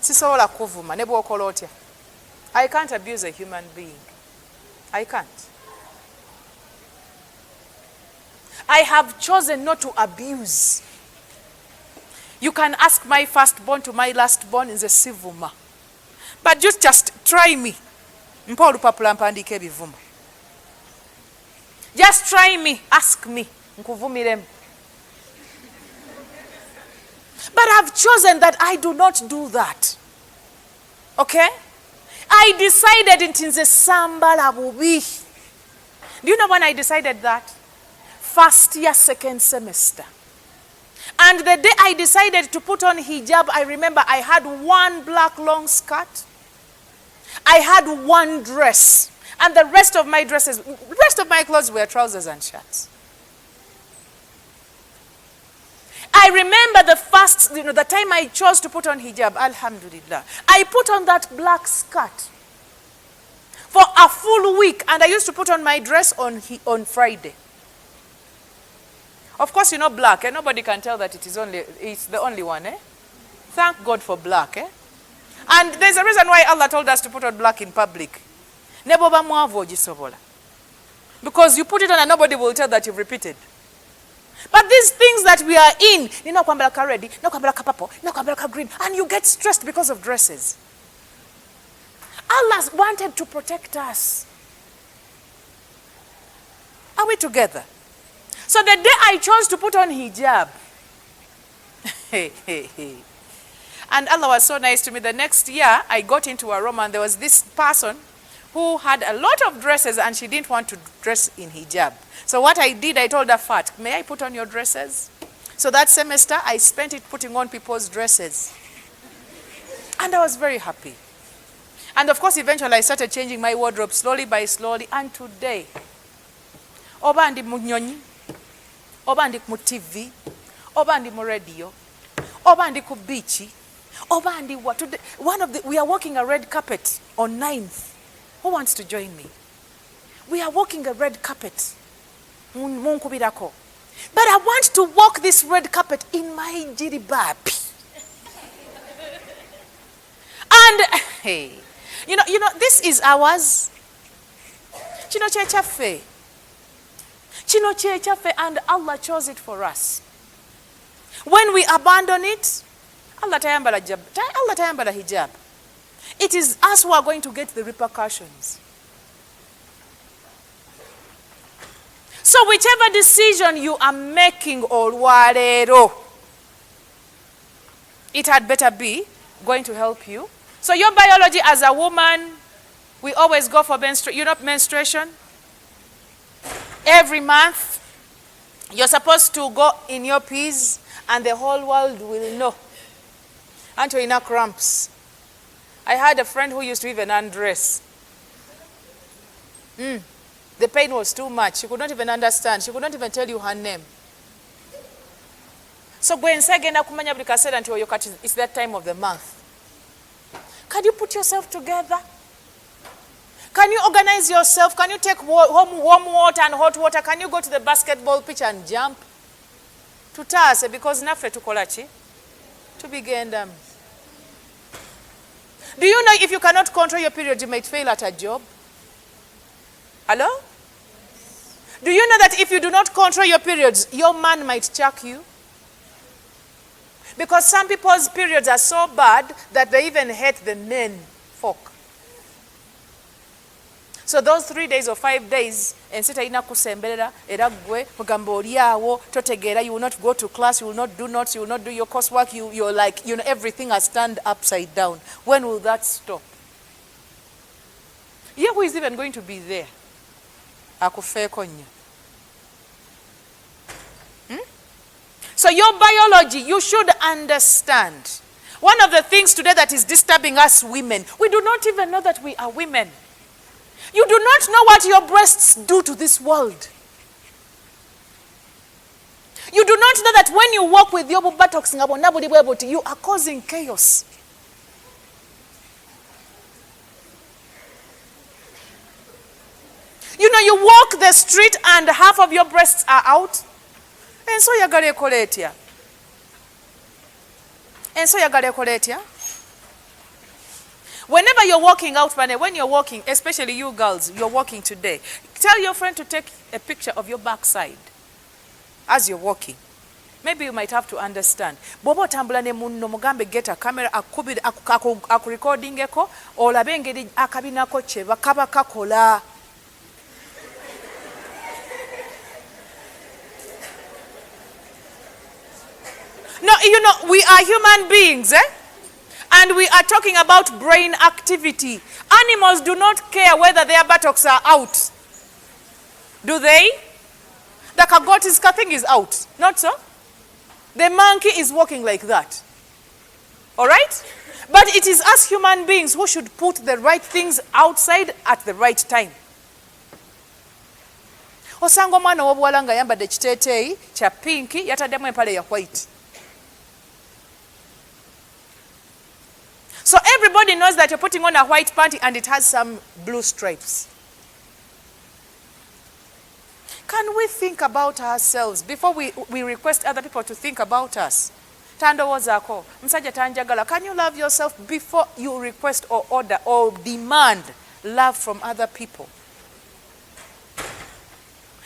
Sisobola kuvuma ne bw'okola otya. I can't abuse a human being. I can't. I have chosen not to abuse. You can ask my firstborn to my lastborn in the sivuma. But just try me. Mpa olupapula mpandiike ebivuma. Just try me, ask me. Nkuvumiremu. But I've chosen that I do not do that. Okay? I decided it in the sambala bubi. Do you know when I decided that? First year, second semester. And the day I decided to put on hijab, I remember I had one black long skirt. I had one dress. And the rest of my clothes were trousers and shirts. I remember the time I chose to put on hijab, alhamdulillah. I put on that black skirt for a full week, and I used to put on my dress on Friday. Of course, you know black, eh? Nobody can tell that it's the only one, eh? Thank God for black, eh? And there's a reason why Allah told us to put on black in public. Because you put it on and nobody will tell that you've repeated. But these things that we are in, you know, kwambala red, no kwambala purple, no kwambala green, and you get stressed because of dresses. Allah wanted to protect us. Are we together? So the day I chose to put on hijab, and Allah was so nice to me. The next year, I got into a room and there was this person who had a lot of dresses and she didn't want to dress in hijab. So what I did, I told her, Fat, may I put on your dresses? So that semester, I spent it putting on people's dresses. And I was very happy. And of course, eventually, I started changing my wardrobe slowly by slowly. And today, oba ndi mu nyonyi, oba ndi mu TV, oba ndi mu radio, oba ndi ku beach, oba ndi what? Today, we are walking a red carpet on 9th. Who wants to join me? We are walking a red carpet. But I want to walk this red carpet in my jiribab. And hey, you know, this is ours. Chino chechafe. Chino chechafe, and Allah chose it for us. When we abandon it, Allah tayambala hijab. It is us who are going to get the repercussions. So whichever decision you are making, olwalero, it had better be going to help you. So your biology as a woman, we always go for menstruation. Every month, you're supposed to go in your peas, and the whole world will know. Until in cramps. I had a friend who used to even undress. The pain was too much. She could not even understand. She could not even tell you her name. So it's that time of the month. Can you put yourself together? Can you organize yourself? Can you take warm water and hot water? Can you go to the basketball pitch and jump? Tutase because nafe tukolachi. To begin them. Do you know if you cannot control your period, you might fail at a job? Hello? Do you know that if you do not control your periods, your man might chuck you? Because some people's periods are so bad that they even hate the men folk. So those 3 days or 5 days, ensi talina kusemberera era gwe mugamba oli awo totegeera, you will not go to class, you will not do notes, you will not do your coursework, you're like, everything has turned upside down. When will that stop? Yeah, who is even going to be there? Akufeeko nnyo. So your biology, you should understand. One of the things today that is disturbing us women, we do not even know that we are women. You do not know what your breasts do to this world. You do not know that when you walk with your buttocks, you are causing chaos. You walk the street and half of your breasts are out. And so you're going to collect. Whenever you're walking out, when you're walking, especially you girls, you're walking today, tell your friend to take a picture of your backside as you're walking. Maybe you might have to understand. Bobo tambula ne munno mugambe get a camera akubira akurecordingeko olabe engeri akabinako kye bakaba kakola. No, we are human beings, eh? And we are talking about brain activity. Animals do not care whether their buttocks are out. Do they? The kagoti's thing is out. Not so? The monkey is walking like that. All right? But it is us human beings who should put the right things outside at the right time. Osanga omwana w'obuwala nga ayambadde ekiteeteeyi kya pinki yataddemu empale ya white. So everybody knows that you're putting on a white panty and it has some blue stripes. Can we think about ourselves before we request other people to think about us? Tandowozaako, musajja tanjagala. Can you love yourself before you request or order or demand love from other people?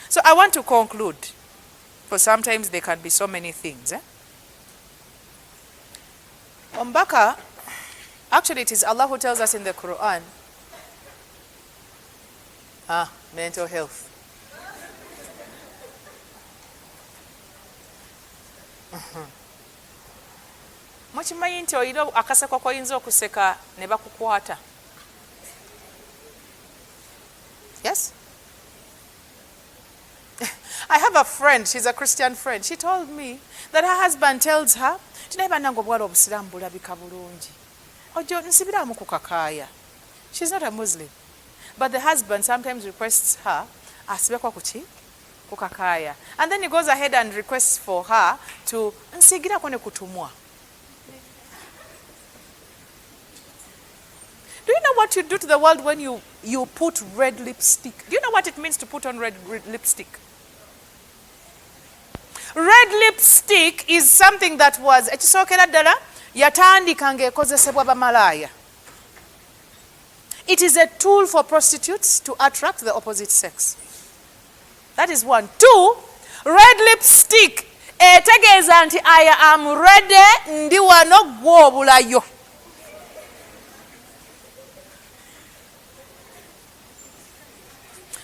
So I want to conclude, for sometimes there can be so many things. Ombaka, actually it is Allah who tells us in the Quran, mental health. Mukimanyi nti olina akaseko koyinza okuseka ne bakukwata. Yes? I have a friend, she's a Christian friend. She told me that her husband tells her, "Tinayibananga obwala obusiraamu bulabika bulungi. Ojo nsibiramu ku kakaaya." She's not a Muslim. But the husband sometimes requests her, asibekwa kuki? Ku kakaaya. And then he goes ahead and requests for her to nsigirako ne kutumwa. Do you know what you do to the world when you put red lipstick? Do you know what it means to put on red lipstick? Red lipstick is something that was ekisookera ddala yatandika ng'ekozesebwa bamalaaya. It is a tool for prostitutes to attract the opposite sex. That is one. Two, red lipstick etegeeza nti I am ready, ndi wano gwe obulayo.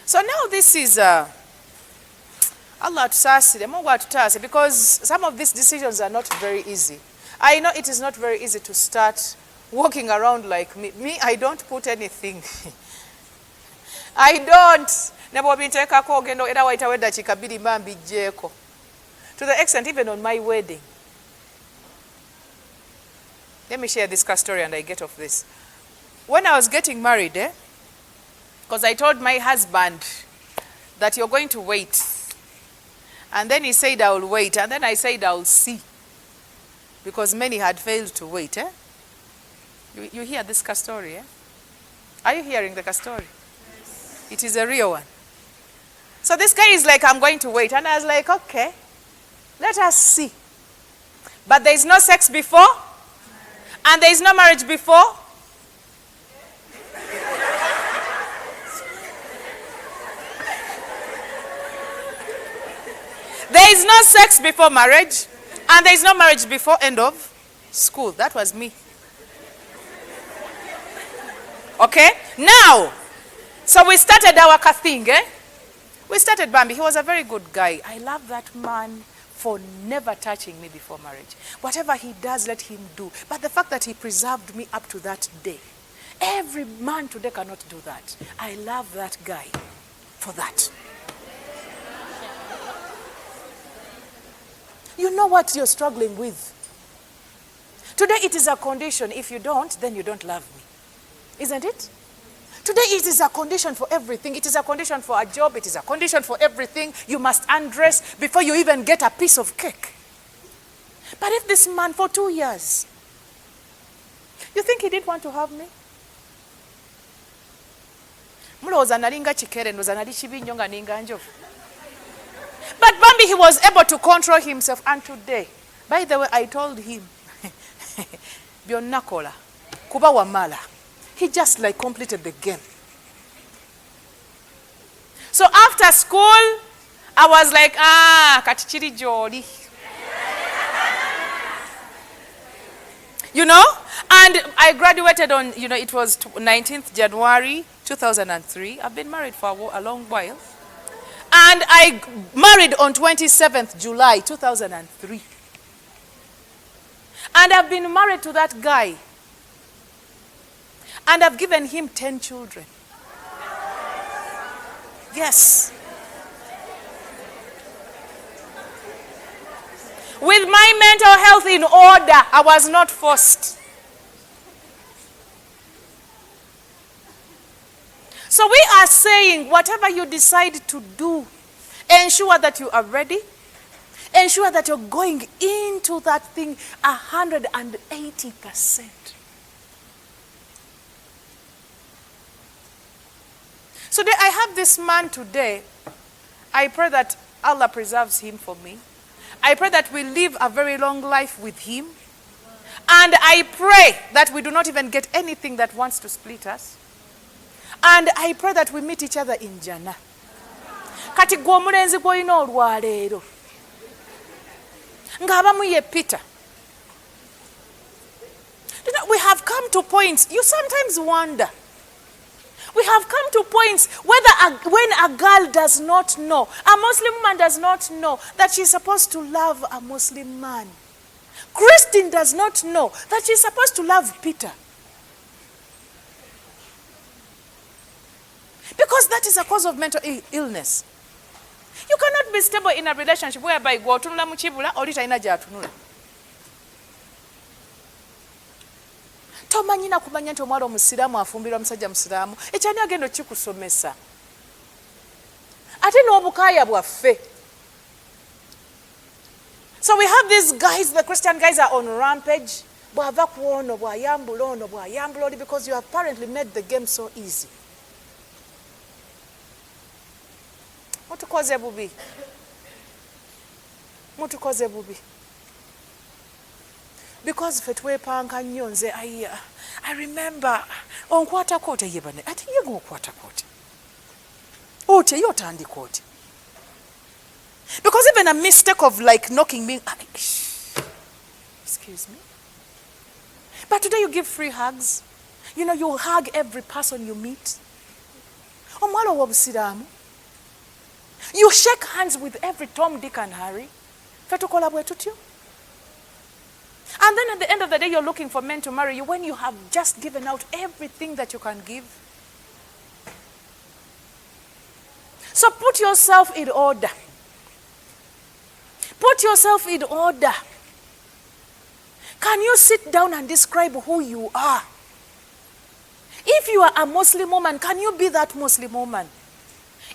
So now this is Allah tusasire, Mungu atutase, because some of these decisions are not very easy. I know it is not very easy to start walking around like me. Me, I don't put anything. I don't. Nebo binteekako ogendo era wayitawo eddakiika bbiri mba mbijjeeko. To the extent even on my wedding. Let me share this car story and I get off this. When I was getting married, because I told my husband that you're going to wait. And then he said, I will wait. And then I said, I will see. Because many had failed to wait. You hear this car story? Are you hearing the car story? Yes. It is a real one. So this guy is like, I'm going to wait. And I was like, okay, let us see. But there is no sex before. And there is no marriage before. There is no sex before marriage, And there is no marriage before end of school. That was me. Okay? Now, so we started our thing, eh? We started Bambi. He was a very good guy. I love that man for never touching me before marriage. Whatever he does, let him do. But the fact that he preserved me up to that day, every man today cannot do that. I love that guy for that. You know what you're struggling with. Today it is a condition. If you don't, then you don't love me. Isn't it? Today it is a condition for everything. It is a condition for a job. It is a condition for everything. You must undress before you even get a piece of cake. But if this man for 2 years, you think he didn't want to have me? But Bambi, he was able to control himself. And today, by the way, I told him, Byonakola, Kuba Wamala. He just like completed the game. So after school, I was like, katichiri jolly. You know? And I graduated on, it was 19th January 2003. I've been married for a long while. And I married on 27th July 2003. And I've been married to that guy. And I've given him 10 children. Yes. With my mental health in order, I was not forced. So we are saying, whatever you decide to do, ensure that you are ready. Ensure that you're going into that thing 180%. So I have this man today. I pray that Allah preserves him for me. I pray that we live a very long life with him. And I pray that we do not even get anything that wants to split us. And I pray that we meet each other in Jannah. Kati gwe omulenzi gw'olina olwaleero ng'abamu ye Peter. We have come to points, you sometimes wonder. We have come to points when a girl does not know, a Muslim woman does not know that she's supposed to love a Muslim man. Christine does not know that she's supposed to love Peter. Because that is a cause of mental illness. You cannot be stable in a relationship whereby go tunula muchibula oli talina gy'atunula. Tomanyina kumanya nti omwala omusiraamu afumbirwa musajja musiraamu ekyani agenda kikusomesa. Ate n'obukaaya bwaffe. So we have these guys, the Christian guys are on rampage. Bw'ava ku ono bw'ayambula ono bw'ayambula oli because you have apparently made the game so easy. Mutukoze bubi. Mutukoze bubi. Because fetwepanka nnyo nze I remember onkwata kote yebane ati yego okwata kote. Ote yotandi kote. Because even a mistake of like knocking me, excuse me. But today you give free hugs. You hug every person you meet. Omwalo w'obusiraamu. You shake hands with every Tom, Dick, and Harry. Fetukola bwe tutyo. And then at the end of the day, you're looking for men to marry you when you have just given out everything that you can give. So put yourself in order. Put yourself in order. Can you sit down and describe who you are? If you are a Muslim woman, can you be that Muslim woman?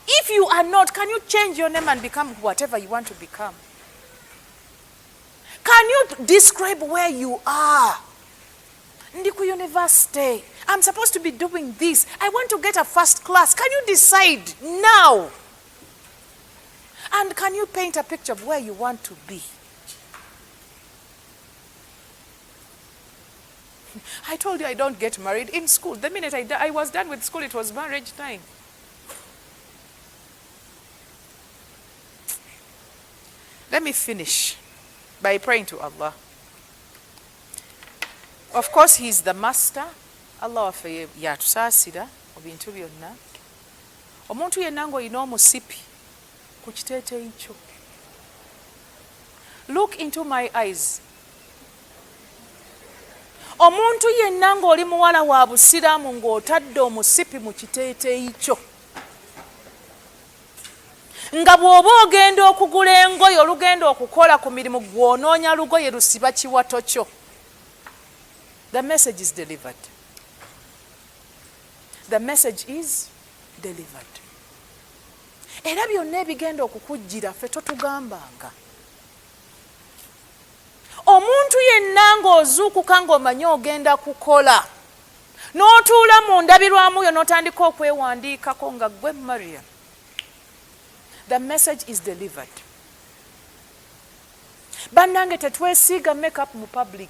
If you are not, can you change your name and become whatever you want to become? Can you describe where you are? Ndiku University. I'm supposed to be doing this. I want to get a first class. Can you decide now? And can you paint a picture of where you want to be? I told you I don't get married in school. The minute I was done with school, it was marriage time. Let me finish by praying to Allah. Of course, He is the master. Allah waffe yatusaasira ebintu byonna. Omuntu yenna ng'olina omusipi ku kiteeteeyi kyo. Look into my eyes. Omuntu yenna ng'oli muwala wa busiraamu ng'otadde omusipi mu kiteeteeyi kyo. Nga bw'oba ogenda okugula engoye olugenda okukola ku mirimu gw'onoonya lugoye lusiba kiwato kyo. The message is delivered. The message is delivered. Era byonna ebigenda okukujjira ffe totugambanga. Omuntu yenna ng'ozuukuka ng'omanyi ogenda kukola n'otuula mu ndabirwamu yo n'otandika okwewandiikako nga ggwe Maria. The message is delivered. Bannange tetwesiiga make-up mu public.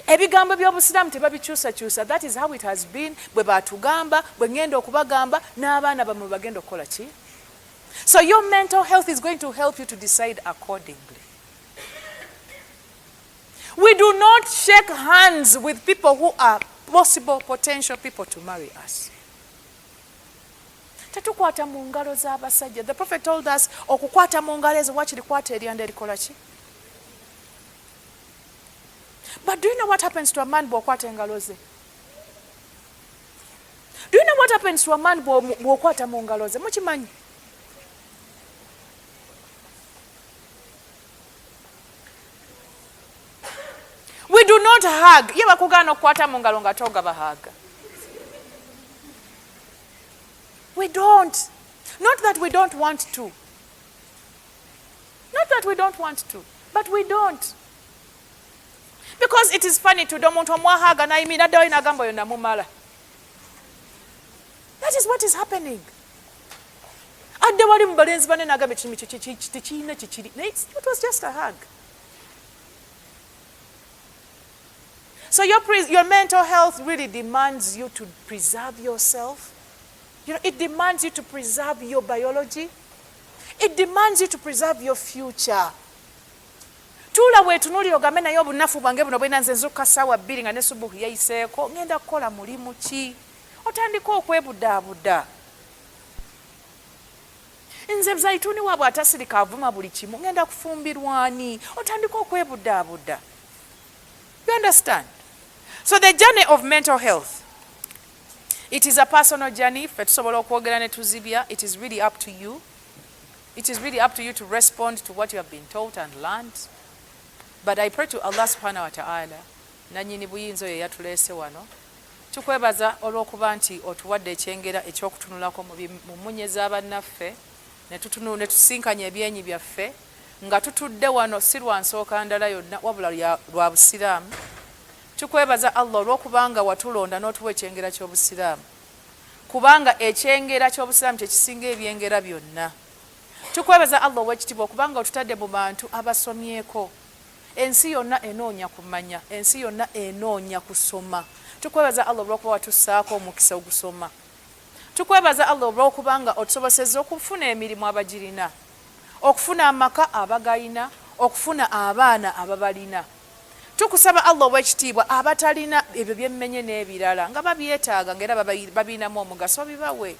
Ebigambo by'obusiraamu tebabikyusakyusa. That is how it has been. Bwe batugamba, bwe ngenda okubagamba, n'abaana bamwe bagenda okukola ki? So your mental health is going to help you to decide accordingly. We do not shake hands with people who are possible potential people to marry us. Tetukwata mu ngalo z'abasajja. The Prophet told us okukwata mu ngalo ezo wakirikwata eryanda erikola ki? But do you know what happens to a man bw'okwata engalo ze? Do you know what happens to a man bw'okwata mu ngalo ze? Mukimanyi? We do not hug. Ye bakugana okukwata mu ngalo nga togaba hug. We don't. Not that we don't want to. Not that we don't want to, but we don't. Because it is funny to do omuntu omwahaga nayimira ddawo inagamba yo namumala. That is what is happening. Adde wali mu balenzi bane nagamba tekirina kikiri. It was just a hug. So your mental health really demands you to preserve yourself. You know, it demands you to preserve your biology. It demands you to preserve your future. Tula weetunuulira ogambe naye obunafu bwange buno bwena nze nzuukuka ssaawa 2 nga ne subuhi yayiseeko ngenda kukola mulimu ki? Otandika okwebudaabuda. Nze Zaituni waabwe atasirika avuma buli kimu ngenda kufumbirwani. Otandika okwebudaabuda. You understand? So the journey of mental health, it is a personal journey. Fetusobola okwogera ne tuzibya. It is really up to you. It is really up to you to respond to what you have been taught and learned. But I pray to Allah subhanahu wa ta'ala, nanyini buyinza oyo yatuleese wano, tukwebaza olw'okuba nti otuwadde ekyengera ekyokutunulako mu munye z'abannaffe, ne tusinkanya ebyenyi byaffe, nga tutudde wano si lwa nsooka ndala yonna wabula lwa busiraamu. Tukwebaza Allah olw'okubanga watulonda n'otuwa ekyengera ky'obusiraamu. Kubanga ekyengera ky'obusiraamu kyekisinga ebyengera byonna. Tukwebaza Allah ow'ekitiibwa okubanga otutadde mu bantu abasomyeko. Ensi yonna enoonya kumanya, ensi yonna enoonya kusoma. Tukwebaza Allah olw'okuba watussaako omukisa ogusoma. Tukwebaza Allah olw'okubanga otusobosezza okufuna emirimu abagirina, okufuna amaka abagayina, okufuna abaana ababalina. Tukusaba Allah ow'ekitiibwa abatalina ebyo byemmenye n'ebirala nga babyetaaga ng'era babinamu omugaso bibawe.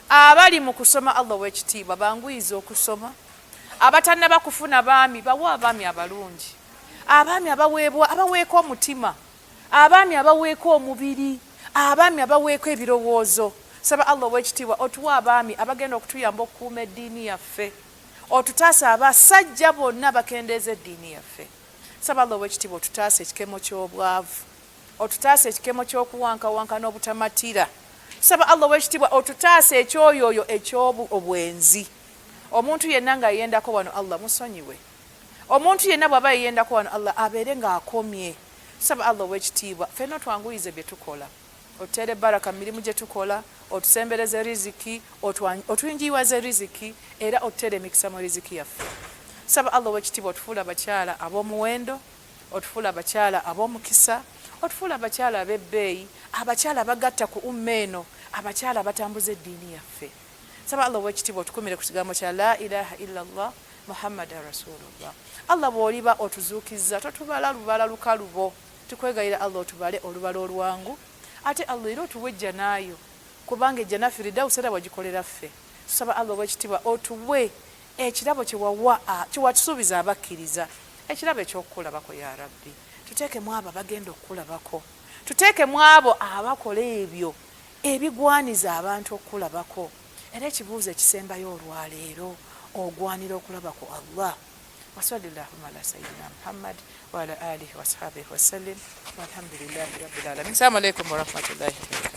Abali mu kusoma Allah ow'ekitiibwa banguyiza okusoma. Abatannaba kufuna baami bawa abaami abalungi. Abaami abaweeka omutima, abaami abaweeka omubiri, abaami abaweeka ebirowoozo. Saba Allah ow'ekitiibwa otuwa abaami abagenda okutuyamba okukuuma eddiini yaffe, otutaasa abasajja bonna bakendeeza eddiini yaffe. Saba Allah ow'ekitiibwa otutaasa ekikemo ky'obwavu, otutaasa ekikemo ky'okuwankawanka n'obutamatira. Saba Allah ow'ekitiibwa otutaasa ekyoyoyo eky'obwenzi. Omuntu yenna nga yendako wano Allah musonyiwe. Omuntu yenna bw'aba yendako wano Allah abeere ng'akomye. Saba Allah ow'ekitiibwa ffenna otwanguyize bye tukola. Otutere baraka mu mirimu gye tukola, otusembereze riziki, otuyingiyiwaze riziki, era otutere emikisa mu riziki yaffe. Saba Allah ow'ekitiibwa otufuula abakyala ab'omuwendo, otufuula abakyala ab'omukisa, otufuula abakyala ab'ebbeeyi, abakyala abagatta ku umma eno, abakyala abatambuza eddiini yaffe. Saba Allah ow'ekitiibwa otukumire ku kigambo kya la ilaha illallah muhammada rasulullah. Allah bw'oliba otuzuukizza totubala lubala lukalubo, tukwegayira Allah otubale olubala olwangu, ate Allah era otuwe ejjanaayo, kubanga ejjana firidawusi era wagikolera ffe. Tusaba Allah obwekitiibwa otuwe ekirabo kyewatusuubiza abakkiriza, ekirabo ekyokukulabako ya rabbi. Tuteekemu abo abagenda okukulabako, tuteekemu abo abakola ebyo ebigwaniza abantu okukulabako. Era ekibuuzo ekisembayo olwaleero, ogwanira okulaba ku Allah. Wasallallahu ala sayyidina Muhammad wa ala alihi wa sahbihi wa sallim walhamdulillahi rabbil alamin. Assalamu alaikum wa rahmatullahi wa barakatuh.